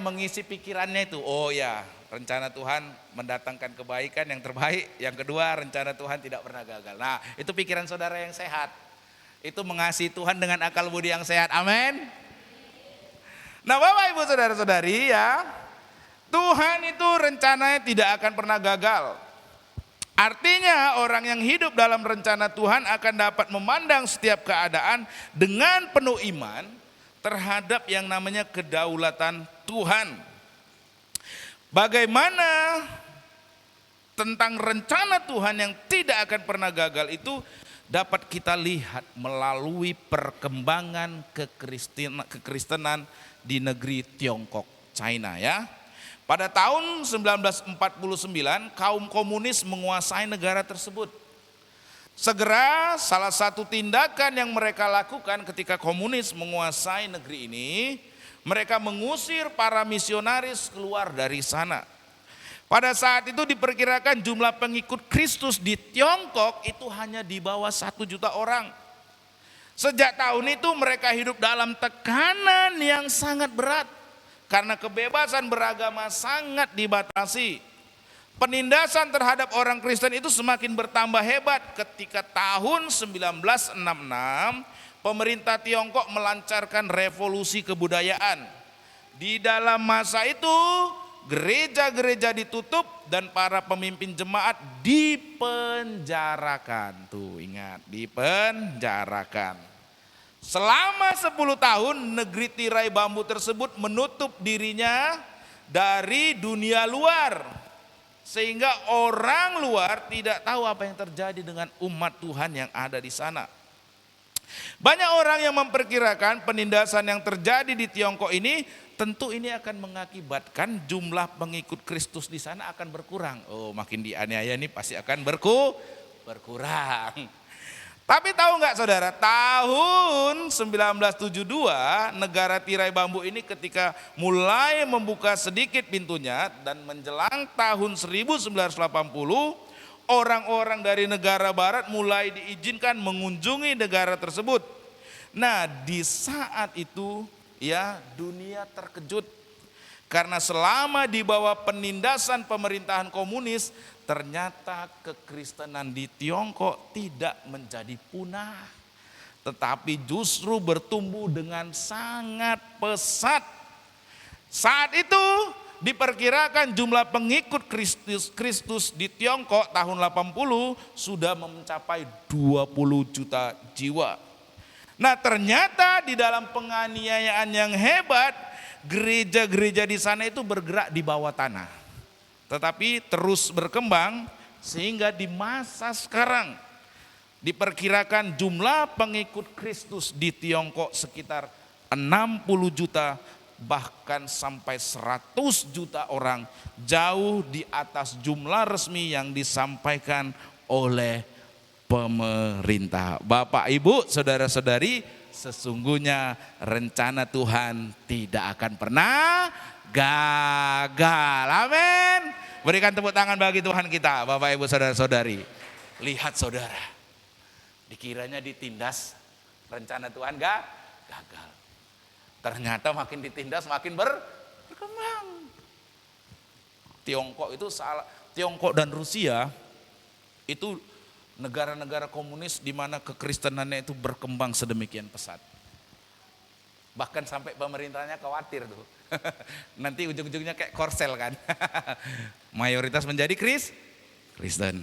mengisi pikirannya itu. Oh ya, rencana Tuhan mendatangkan kebaikan yang terbaik. Yang kedua, rencana Tuhan tidak pernah gagal. Nah, itu pikiran saudara yang sehat. Itu mengasihi Tuhan dengan akal budi yang sehat. Amin. Nah, Bapak Ibu Saudara-saudari ya, Tuhan itu rencananya tidak akan pernah gagal. Artinya orang yang hidup dalam rencana Tuhan akan dapat memandang setiap keadaan dengan penuh iman terhadap yang namanya kedaulatan Tuhan. Bagaimana tentang rencana Tuhan yang tidak akan pernah gagal itu dapat kita lihat melalui perkembangan kekristenan di negeri Tiongkok, China ya. Pada tahun 1949 kaum komunis menguasai negara tersebut. Segera salah satu tindakan yang mereka lakukan ketika komunis menguasai negeri ini, mereka mengusir para misionaris keluar dari sana. Pada saat itu diperkirakan jumlah pengikut Kristus di Tiongkok itu hanya di bawah 1 juta orang. Sejak tahun itu mereka hidup dalam tekanan yang sangat berat karena kebebasan beragama sangat dibatasi. Penindasan terhadap orang Kristen itu semakin bertambah hebat ketika tahun 1966 pemerintah Tiongkok melancarkan revolusi kebudayaan. Di dalam masa itu gereja-gereja ditutup dan para pemimpin jemaat dipenjarakan. Tuh ingat, dipenjarakan. Selama 10 tahun negeri tirai bambu tersebut menutup dirinya dari dunia luar. Sehingga orang luar tidak tahu apa yang terjadi dengan umat Tuhan yang ada di sana. Banyak orang yang memperkirakan penindasan yang terjadi di Tiongkok ini tentu ini akan mengakibatkan jumlah pengikut Kristus di sana akan berkurang. Oh, makin dianiaya ini pasti akan berkurang. Tapi tahu nggak saudara, tahun 1972 negara tirai bambu ini ketika mulai membuka sedikit pintunya dan menjelang tahun 1980 orang-orang dari negara barat mulai diizinkan mengunjungi negara tersebut. Nah, di saat itu ya dunia terkejut karena selama di bawah penindasan pemerintahan komunis ternyata kekristenan di Tiongkok tidak menjadi punah, tetapi justru bertumbuh dengan sangat pesat. Saat itu diperkirakan jumlah pengikut Kristus di Tiongkok tahun 80 sudah mencapai 20 juta jiwa. Nah, ternyata di dalam penganiayaan yang hebat, gereja-gereja di sana itu bergerak di bawah tanah. Tetapi terus berkembang sehingga di masa sekarang diperkirakan jumlah pengikut Kristus di Tiongkok sekitar 60 juta bahkan sampai 100 juta orang, jauh di atas jumlah resmi yang disampaikan oleh pemerintah. Bapak, Ibu, saudara-saudari, sesungguhnya rencana Tuhan tidak akan pernah gagal. Amin. Berikan tepuk tangan bagi Tuhan kita, Bapak, Ibu, saudara-saudari. Lihat saudara, dikiranya ditindas, rencana Tuhan gagal. Ternyata makin ditindas makin berkembang. Tiongkok dan Rusia itu negara-negara komunis di mana kekristenannya itu berkembang sedemikian pesat. Bahkan sampai pemerintahnya khawatir tuh. Nanti ujung-ujungnya kayak Korsel kan. Mayoritas menjadi Kristen.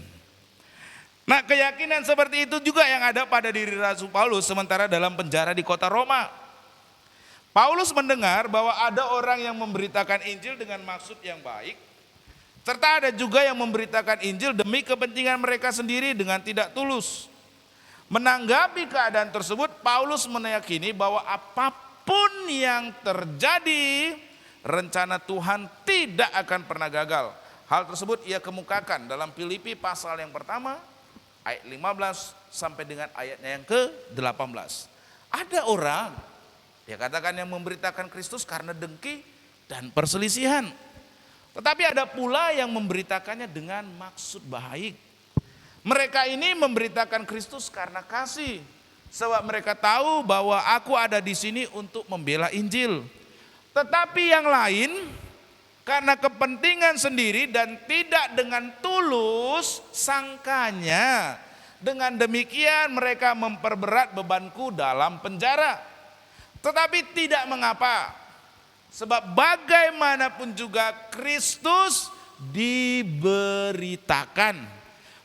Nah, keyakinan seperti itu juga yang ada pada diri Rasul Paulus sementara dalam penjara di kota Roma. Paulus mendengar bahwa ada orang yang memberitakan Injil dengan maksud yang baik, serta ada juga yang memberitakan Injil demi kepentingan mereka sendiri dengan tidak tulus. Menanggapi keadaan tersebut, Paulus meyakini bahwa apapun yang terjadi, rencana Tuhan tidak akan pernah gagal. Hal tersebut ia kemukakan dalam Filipi pasal yang pertama, ayat 15 sampai dengan ayatnya yang ke-18. Ada orang, dia katakan, yang memberitakan Kristus karena dengki dan perselisihan. Tetapi ada pula yang memberitakannya dengan maksud baik. Mereka ini memberitakan Kristus karena kasih. Sebab mereka tahu bahwa aku ada di sini untuk membela Injil. Tetapi yang lain karena kepentingan sendiri dan tidak dengan tulus sangkanya. Dengan demikian mereka memperberat bebanku dalam penjara. Tetapi tidak mengapa, sebab bagaimanapun juga Kristus diberitakan,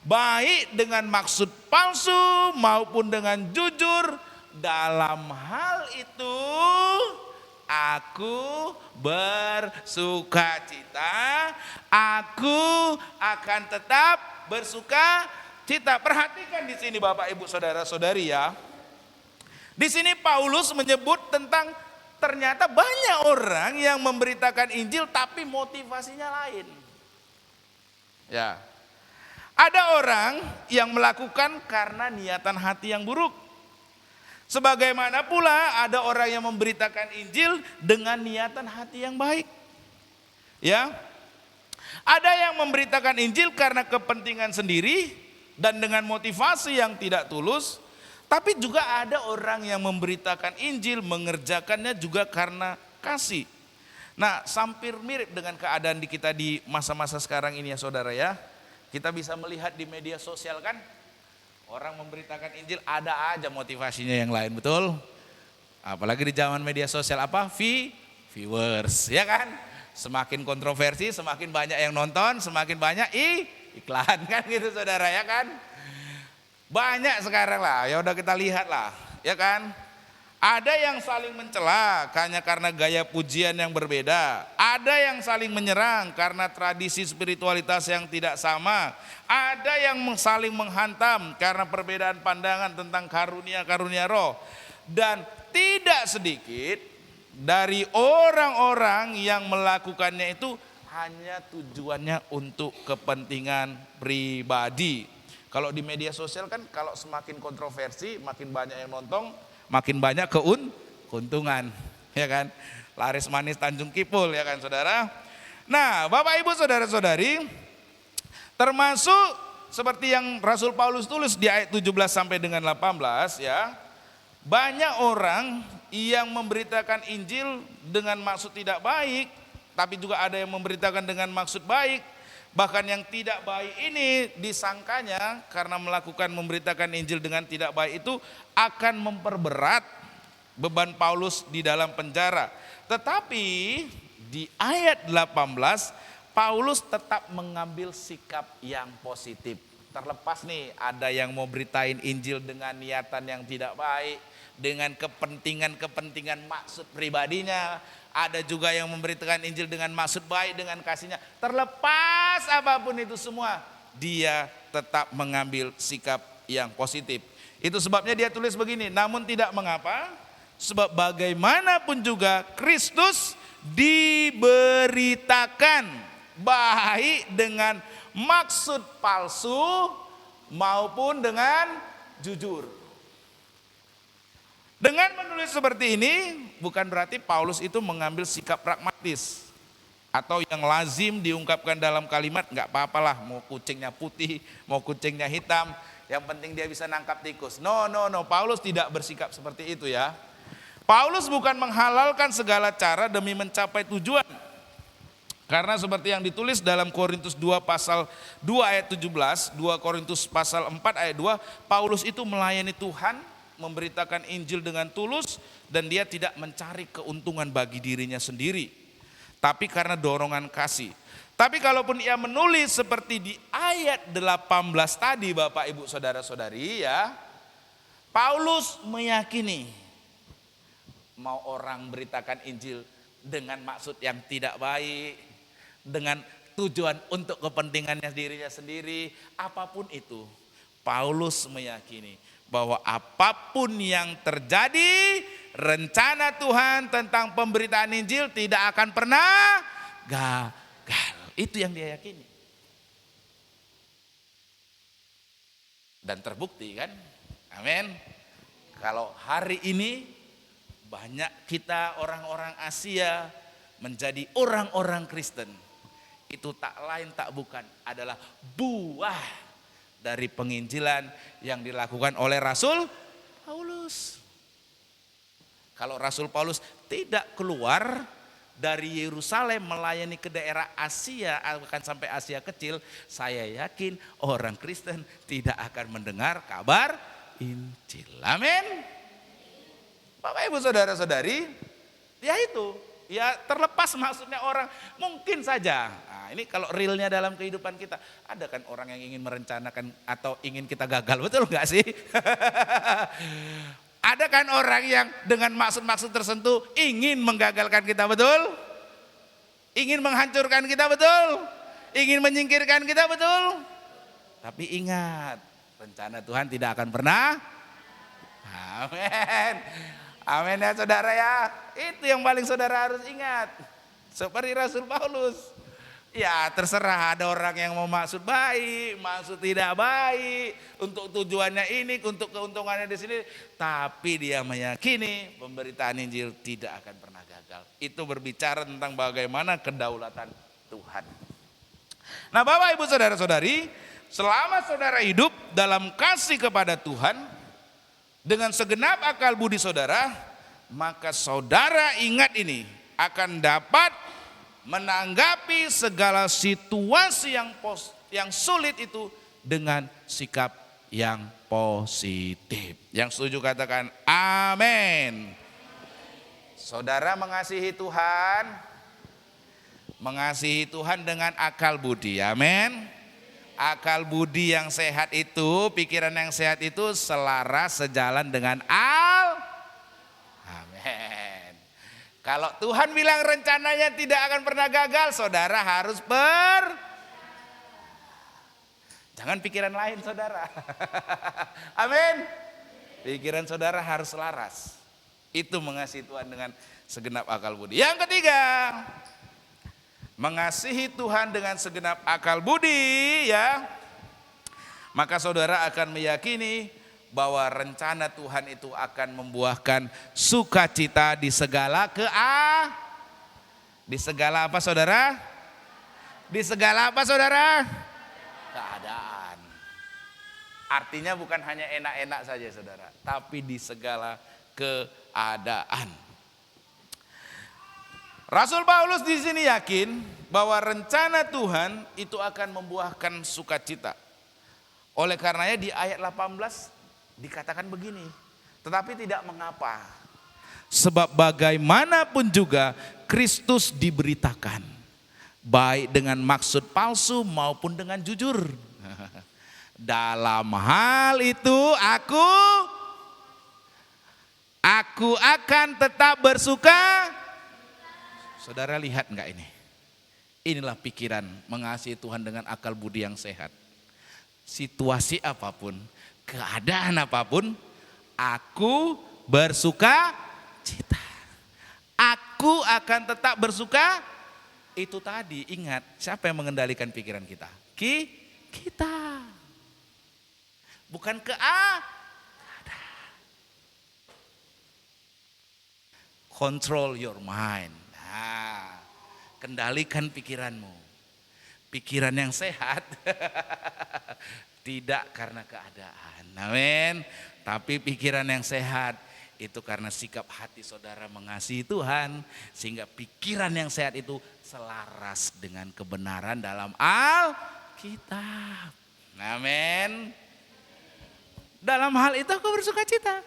baik dengan maksud palsu maupun dengan jujur. Dalam hal itu aku bersukacita, aku akan tetap bersukacita. Perhatikan di sini Bapak, Ibu, saudara-saudari ya. Di sini Paulus menyebut tentang ternyata banyak orang yang memberitakan Injil tapi motivasinya lain. Ya. Ada orang yang melakukan karena niatan hati yang buruk. Sebagaimana pula ada orang yang memberitakan Injil dengan niatan hati yang baik. Ya. Ada yang memberitakan Injil karena kepentingan sendiri dan dengan motivasi yang tidak tulus. Tapi juga ada orang yang memberitakan Injil, mengerjakannya juga karena kasih. Nah, hampir mirip dengan keadaan di kita di masa-masa sekarang ini ya saudara ya. Kita bisa melihat di media sosial kan, orang memberitakan Injil ada aja motivasinya yang lain, betul? Apalagi di zaman media sosial apa? Viewers, ya kan? Semakin kontroversi, semakin banyak yang nonton, semakin banyak iklan kan gitu saudara ya kan? Banyak sekarang lah, ya udah kita lihat lah, ya kan? Ada yang saling mencela hanya karena gaya pujian yang berbeda. Ada yang saling menyerang karena tradisi spiritualitas yang tidak sama. Ada yang saling menghantam karena perbedaan pandangan tentang karunia-karunia roh. Dan tidak sedikit dari orang-orang yang melakukannya itu hanya tujuannya untuk kepentingan pribadi. Kalau di media sosial kan kalau semakin kontroversi, makin banyak yang nonton, makin banyak keuntungan, ya kan? Laris manis Tanjung Kipul, ya kan saudara? Nah, Bapak, Ibu, saudara-saudari, termasuk seperti yang Rasul Paulus tulis di ayat 17 sampai dengan 18 ya. Banyak orang yang memberitakan Injil dengan maksud tidak baik, tapi juga ada yang memberitakan dengan maksud baik. Bahkan yang tidak baik ini disangkanya karena melakukan memberitakan Injil dengan tidak baik itu akan memperberat beban Paulus di dalam penjara. Tetapi di ayat 18 Paulus tetap mengambil sikap yang positif. Terlepas nih ada yang mau beritain Injil dengan niatan yang tidak baik, dengan kepentingan maksud pribadinya. Ada juga yang memberitakan Injil dengan maksud baik, dengan kasihnya. Terlepas apapun itu semua, dia tetap mengambil sikap yang positif. Itu sebabnya dia tulis begini, namun tidak mengapa, sebab bagaimanapun juga Kristus diberitakan baik dengan maksud palsu maupun dengan jujur. Dengan menulis seperti ini bukan berarti Paulus itu mengambil sikap pragmatis atau yang lazim diungkapkan dalam kalimat nggak apa-apalah mau kucingnya putih, mau kucingnya hitam, yang penting dia bisa nangkap tikus. No, Paulus tidak bersikap seperti itu ya. Paulus bukan menghalalkan segala cara demi mencapai tujuan. Karena seperti yang ditulis dalam Korintus 2 pasal 2 ayat 17, 2 Korintus pasal 4 ayat 2, Paulus itu melayani Tuhan, memberitakan Injil dengan tulus dan dia tidak mencari keuntungan bagi dirinya sendiri, tapi karena dorongan kasih. Tapi kalaupun ia menulis seperti di ayat 18 tadi Bapak Ibu Saudara-saudari ya, Paulus meyakini mau orang beritakan Injil dengan maksud yang tidak baik, dengan tujuan untuk kepentingannya dirinya sendiri, apapun itu, Paulus meyakini bahwa apapun yang terjadi, rencana Tuhan tentang pemberitaan Injil tidak akan pernah gagal. Itu yang dia yakini. Dan terbukti kan? Amin. Kalau hari ini banyak kita orang-orang Asia menjadi orang-orang Kristen. Itu tak lain tak bukan adalah buah dari penginjilan yang dilakukan oleh Rasul Paulus. Kalau Rasul Paulus tidak keluar dari Yerusalem melayani ke daerah Asia, akan sampai Asia kecil, saya yakin orang Kristen tidak akan mendengar kabar Injil. Amin. Bapak Ibu Saudara-saudari, ya itu, ya terlepas maksudnya orang, mungkin saja. Ini kalau realnya dalam kehidupan kita, ada kan orang yang ingin merencanakan atau ingin kita gagal, betul nggak sih? Ada kan orang yang dengan maksud-maksud tertentu ingin menggagalkan kita, betul? Ingin menghancurkan kita, betul? Ingin menyingkirkan kita, betul? Tapi ingat, rencana Tuhan tidak akan pernah. Amin. Amin ya saudara ya. Itu yang paling saudara harus ingat. Seperti Rasul Paulus. Ya terserah, ada orang yang mau maksud baik, maksud tidak baik, untuk tujuannya ini, untuk keuntungannya di sini, tapi dia meyakini pemberitaan Injil tidak akan pernah gagal. Itu berbicara tentang bagaimana kedaulatan Tuhan. Nah Bapak Ibu Saudara-saudari, selama saudara hidup dalam kasih kepada Tuhan dengan segenap akal budi saudara, maka saudara ingat ini akan dapat menanggapi segala situasi yang sulit itu dengan sikap yang positif. Yang setuju katakan amin. Saudara mengasihi Tuhan dengan akal budi, amin. Akal budi yang sehat itu, pikiran yang sehat itu selaras sejalan dengan amin. Kalau Tuhan bilang rencananya tidak akan pernah gagal, saudara harus jangan pikiran lain saudara. Amin. Pikiran saudara harus selaras. Itu mengasihi Tuhan dengan segenap akal budi. Yang ketiga, mengasihi Tuhan dengan segenap akal budi ya. Maka saudara akan meyakini bahwa rencana Tuhan itu akan membuahkan sukacita di segala di segala apa saudara? Di segala apa saudara? Keadaan. Artinya bukan hanya enak-enak saja saudara, tapi di segala keadaan. Rasul Paulus di sini yakin bahwa rencana Tuhan itu akan membuahkan sukacita. Oleh karenanya di ayat 18 dikatakan begini, tetapi tidak mengapa, sebab bagaimanapun juga Kristus diberitakan, baik dengan maksud palsu maupun dengan jujur. Dalam hal itu aku akan tetap bersuka. Saudara lihat enggak ini? Inilah pikiran mengasihi Tuhan dengan akal budi yang sehat. Situasi apapun, keadaan apapun, aku bersuka cita. Aku akan tetap bersuka. Itu tadi, ingat, siapa yang mengendalikan pikiran kita? Kita. Bukan control your mind. Nah, kendalikan pikiranmu. Pikiran yang sehat tidak karena keadaan. Amin. Tapi pikiran yang sehat itu karena sikap hati saudara mengasihi Tuhan, sehingga pikiran yang sehat itu selaras dengan kebenaran dalam Alkitab. Amin. Dalam hal itu aku bersukacita.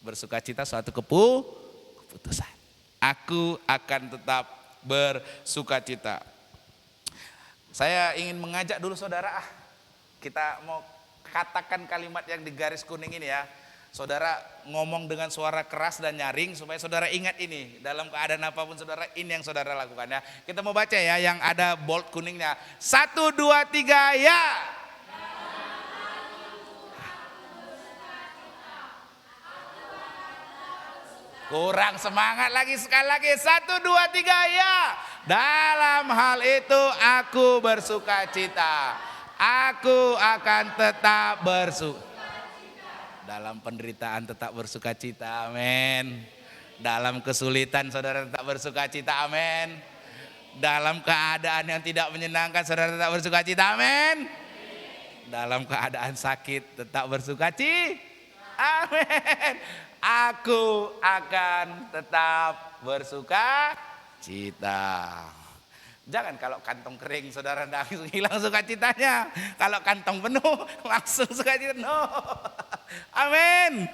Bersukacita suatu keputusan. Aku akan tetap bersukacita. Saya ingin mengajak dulu saudara, kita mau katakan kalimat yang di garis kuning ini ya. Saudara ngomong dengan suara keras dan nyaring supaya saudara ingat ini. Dalam keadaan apapun saudara, ini yang saudara lakukan ya. Kita mau baca ya yang ada bold kuningnya. 1, 2, 3 ya. Kurang semangat lagi, sekali lagi. 1, 2, 3 ya. Dalam hal itu aku bersukacita. Aku akan tetap dalam penderitaan tetap bersukacita, amin. Dalam kesulitan saudara tetap bersukacita, amin. Dalam keadaan yang tidak menyenangkan saudara tetap bersukacita, amin. Dalam keadaan sakit tetap bersukacita, amin. Aku akan tetap bersukacita. Jangan kalau kantong kering saudara langsung hilang sukacitanya. Kalau kantong penuh langsung sukacita. No. Amin.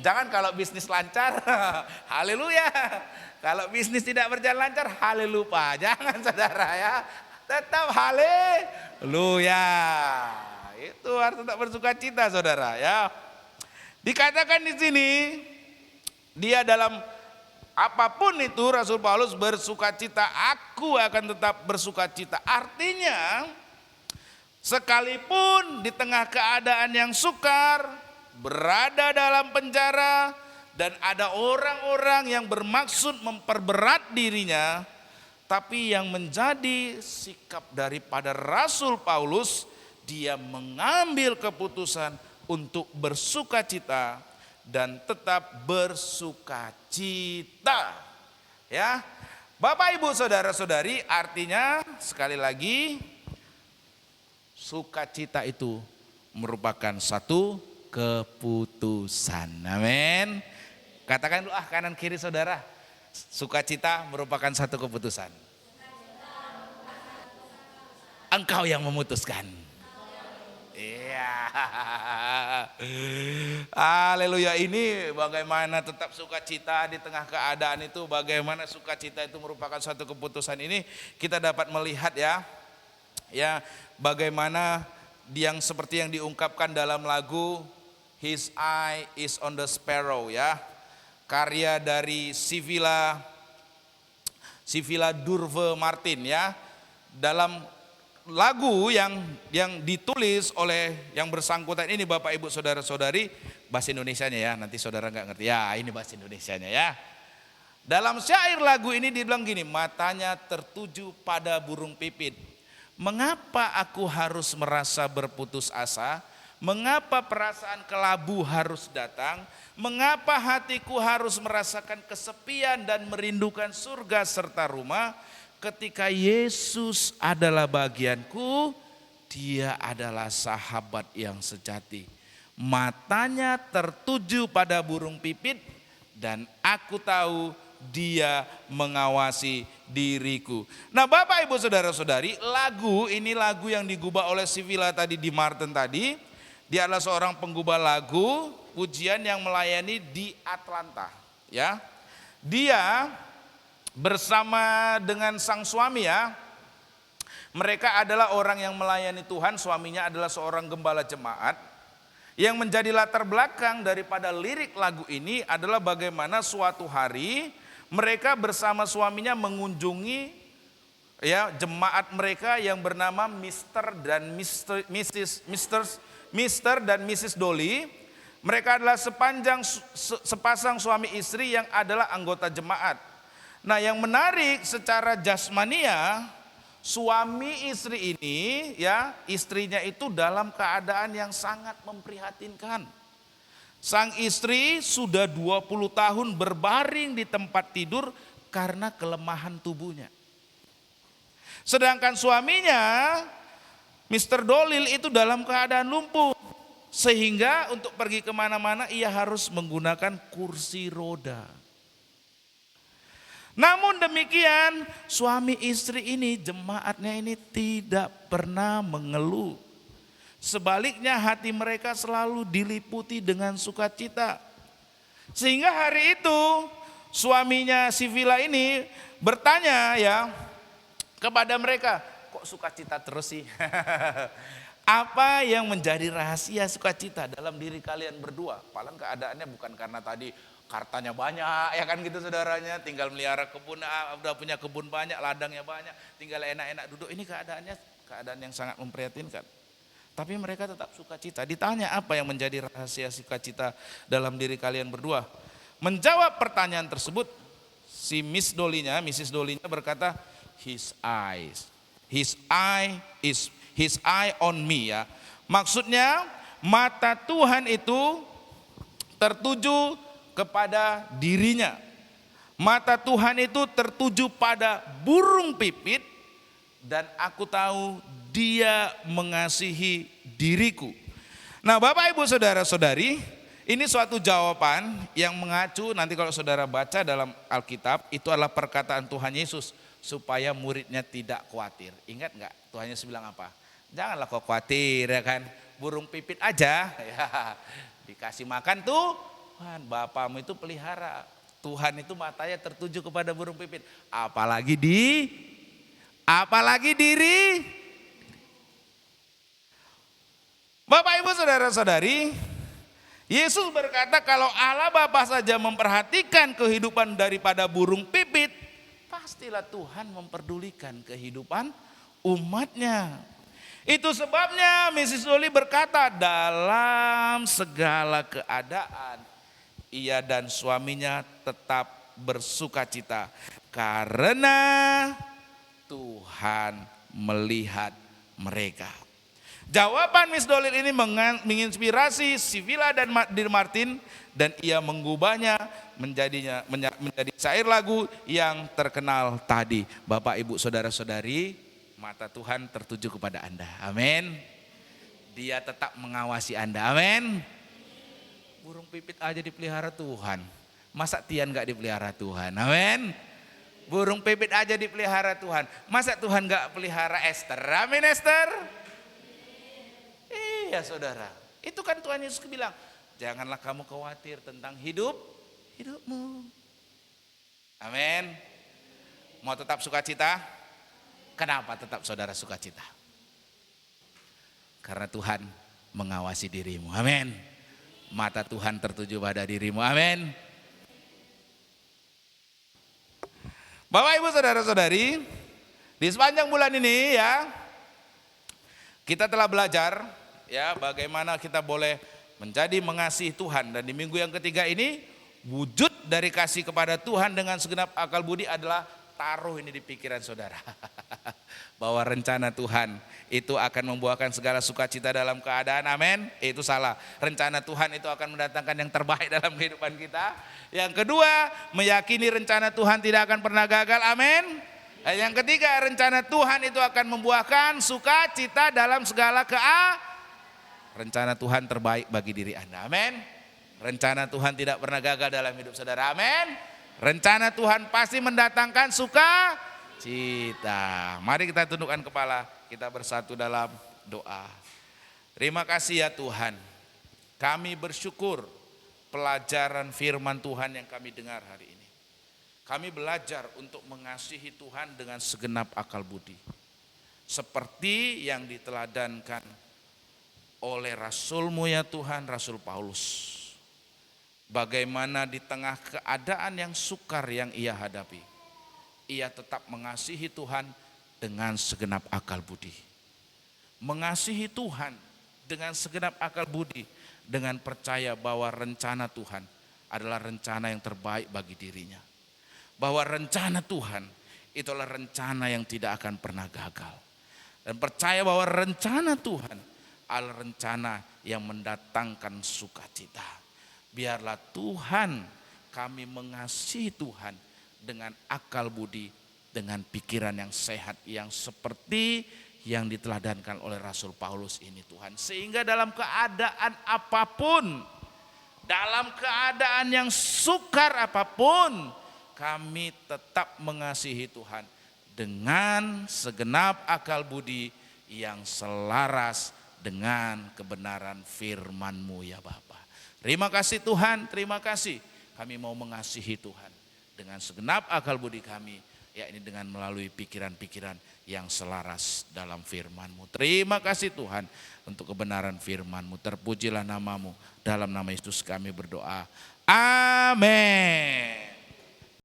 Jangan kalau bisnis lancar, haleluya. Kalau bisnis tidak berjalan lancar, haleluya. Jangan saudara ya. Tetap haleluya. Itu harus tetap bersukacita saudara ya. Dikatakan di sini dia dalam apapun itu Rasul Paulus bersukacita, aku akan tetap bersukacita. Artinya sekalipun di tengah keadaan yang sukar, berada dalam penjara, dan ada orang-orang yang bermaksud memperberat dirinya, tapi yang menjadi sikap daripada Rasul Paulus, dia mengambil keputusan untuk bersukacita dan tetap bersukacita. Ya. Bapak Ibu saudara-saudari, artinya sekali lagi sukacita itu merupakan satu keputusan. Amin. Katakan dulu kanan kiri saudara. Sukacita merupakan satu keputusan. Engkau yang memutuskan. Iya. Haleluya. Ini bagaimana tetap sukacita di tengah keadaan itu, bagaimana sukacita itu merupakan suatu keputusan, ini kita dapat melihat ya. Ya, bagaimana yang seperti yang diungkapkan dalam lagu His Eye is on the Sparrow ya. Karya dari Sivila Durve Martin ya. Dalam lagu yang ditulis oleh yang bersangkutan ini Bapak Ibu saudara-saudari, bahasa Indonesianya ya, nanti saudara nggak ngerti ya, ini bahasa Indonesianya ya. Dalam syair lagu ini dibilang gini, matanya tertuju pada burung pipit. Mengapa aku harus merasa berputus asa? Mengapa perasaan kelabu harus datang? Mengapa hatiku harus merasakan kesepian dan merindukan surga serta rumah? Ketika Yesus adalah bagianku, dia adalah sahabat yang sejati. Matanya tertuju pada burung pipit dan aku tahu Dia mengawasi diriku. Nah, Bapak Ibu Saudara-saudari, ini lagu yang digubah oleh si Villa tadi di Martin tadi. Dia adalah seorang penggubah lagu pujian yang melayani di Atlanta, ya. Dia bersama dengan sang suami, ya. Mereka adalah orang yang melayani Tuhan, suaminya adalah seorang gembala jemaat. Yang menjadi latar belakang daripada lirik lagu ini adalah bagaimana suatu hari mereka bersama suaminya mengunjungi, ya, jemaat mereka yang bernama Mr. dan Mrs. Dolly. Mereka adalah sepasang suami istri yang adalah anggota jemaat. Nah, yang menarik secara jasmania, suami istri ini, ya, istrinya itu dalam keadaan yang sangat memprihatinkan. Sang istri sudah 20 tahun berbaring di tempat tidur karena kelemahan tubuhnya. Sedangkan suaminya, Mr. Dolil, itu dalam keadaan lumpuh. Sehingga untuk pergi kemana-mana ia harus menggunakan kursi roda. Namun demikian, suami istri ini, jemaatnya ini tidak pernah mengeluh. Sebaliknya hati mereka selalu diliputi dengan sukacita. Sehingga hari itu suaminya si Villa ini bertanya, ya, kepada mereka, kok sukacita terus sih? Apa yang menjadi rahasia sukacita dalam diri kalian berdua? Padahal keadaannya bukan karena tadi hartanya banyak, ya kan gitu saudaranya, tinggal melihara kebun, udah punya kebun banyak, ladangnya banyak, tinggal enak-enak duduk. Ini keadaan yang sangat memprihatinkan. Tapi mereka tetap sukacita. Ditanya apa yang menjadi rahasia sukacita dalam diri kalian berdua? Menjawab pertanyaan tersebut, si Mrs. Dolly-nya berkata, his eye on me, ya. Maksudnya mata Tuhan itu tertuju kepada dirinya. Mata Tuhan itu tertuju pada burung pipit, dan aku tahu Dia mengasihi diriku. Nah, Bapak Ibu Saudara-saudari, ini suatu jawaban yang mengacu, nanti kalau saudara baca dalam Alkitab, itu adalah perkataan Tuhan Yesus supaya muridnya tidak khawatir. Ingat enggak Tuhan Yesus bilang apa? Janganlah kau khawatir, ya kan, burung pipit aja, ya, dikasih makan tuh Tuhan, Bapamu itu pelihara. Tuhan itu matanya tertuju kepada burung pipit, apalagi diri. Bapak Ibu Saudara-saudari, Yesus berkata kalau Allah Bapa saja memperhatikan kehidupan daripada burung pipit, pastilah Tuhan memperdulikan kehidupan umatnya. Itu sebabnya Mrs. Dolly berkata, dalam segala keadaan ia dan suaminya tetap bersukacita karena Tuhan melihat mereka. Jawaban Miss Dolly ini menginspirasi si Villa dan Martin, dan ia mengubahnya menjadi syair lagu yang terkenal tadi. Bapak Ibu Saudara-saudari, mata Tuhan tertuju kepada Anda. Amin. Dia tetap mengawasi Anda. Amin. Burung pipit aja dipelihara Tuhan. Masa Tian gak dipelihara Tuhan? Amin. Burung pipit aja dipelihara Tuhan. Masa Tuhan gak pelihara Esther? Amin, Esther. Iya saudara, itu kan Tuhan Yesus bilang, janganlah kamu khawatir tentang hidupmu. Amin. Mau tetap sukacita? Kenapa tetap saudara sukacita? Karena Tuhan mengawasi dirimu. Amin. Mata Tuhan tertuju pada dirimu. Amin. Bapak Ibu Saudara-saudari, di sepanjang bulan ini, ya, kita telah belajar, ya, bagaimana kita boleh menjadi mengasihi Tuhan. Dan di minggu yang ketiga ini, wujud dari kasih kepada Tuhan dengan segenap akal budi adalah taruh ini di pikiran saudara. Bahwa rencana Tuhan itu akan membuahkan segala sukacita dalam keadaan, amin. Itu salah. Rencana Tuhan itu akan mendatangkan yang terbaik dalam kehidupan kita. Yang kedua, meyakini rencana Tuhan tidak akan pernah gagal, amin. Dan yang ketiga, rencana Tuhan itu akan membuahkan sukacita dalam segala rencana Tuhan terbaik bagi diri Anda, amin. Rencana Tuhan tidak pernah gagal dalam hidup saudara, amin. Rencana Tuhan pasti mendatangkan sukacita. Mari kita tundukkan kepala, kita bersatu dalam doa. Terima kasih ya Tuhan. Kami bersyukur pelajaran firman Tuhan yang kami dengar hari ini. Kami belajar untuk mengasihi Tuhan dengan segenap akal budi. Seperti yang diteladankan oleh Rasul-Mu ya Tuhan, Rasul Paulus. Bagaimana di tengah keadaan yang sukar yang ia hadapi, ia tetap mengasihi Tuhan dengan segenap akal budi. Mengasihi Tuhan dengan segenap akal budi, dengan percaya bahwa rencana Tuhan adalah rencana yang terbaik bagi dirinya. Bahwa rencana Tuhan itulah rencana yang tidak akan pernah gagal. Dan percaya bahwa rencana Tuhan adalah rencana yang mendatangkan sukacita. Biarlah Tuhan, kami mengasihi Tuhan dengan akal budi, dengan pikiran yang sehat, yang seperti yang diteladankan oleh Rasul Paulus ini Tuhan. Sehingga dalam keadaan apapun, dalam keadaan yang sukar apapun, kami tetap mengasihi Tuhan dengan segenap akal budi yang selaras dengan kebenaran firman-Mu ya Bapa. Terima kasih Tuhan, terima kasih. Kami mau mengasihi Tuhan dengan segenap akal budi kami, yakni dengan melalui pikiran-pikiran yang selaras dalam firman-Mu. Terima kasih Tuhan untuk kebenaran firman-Mu. Terpujilah nama-Mu. Dalam nama Yesus kami berdoa. Amin.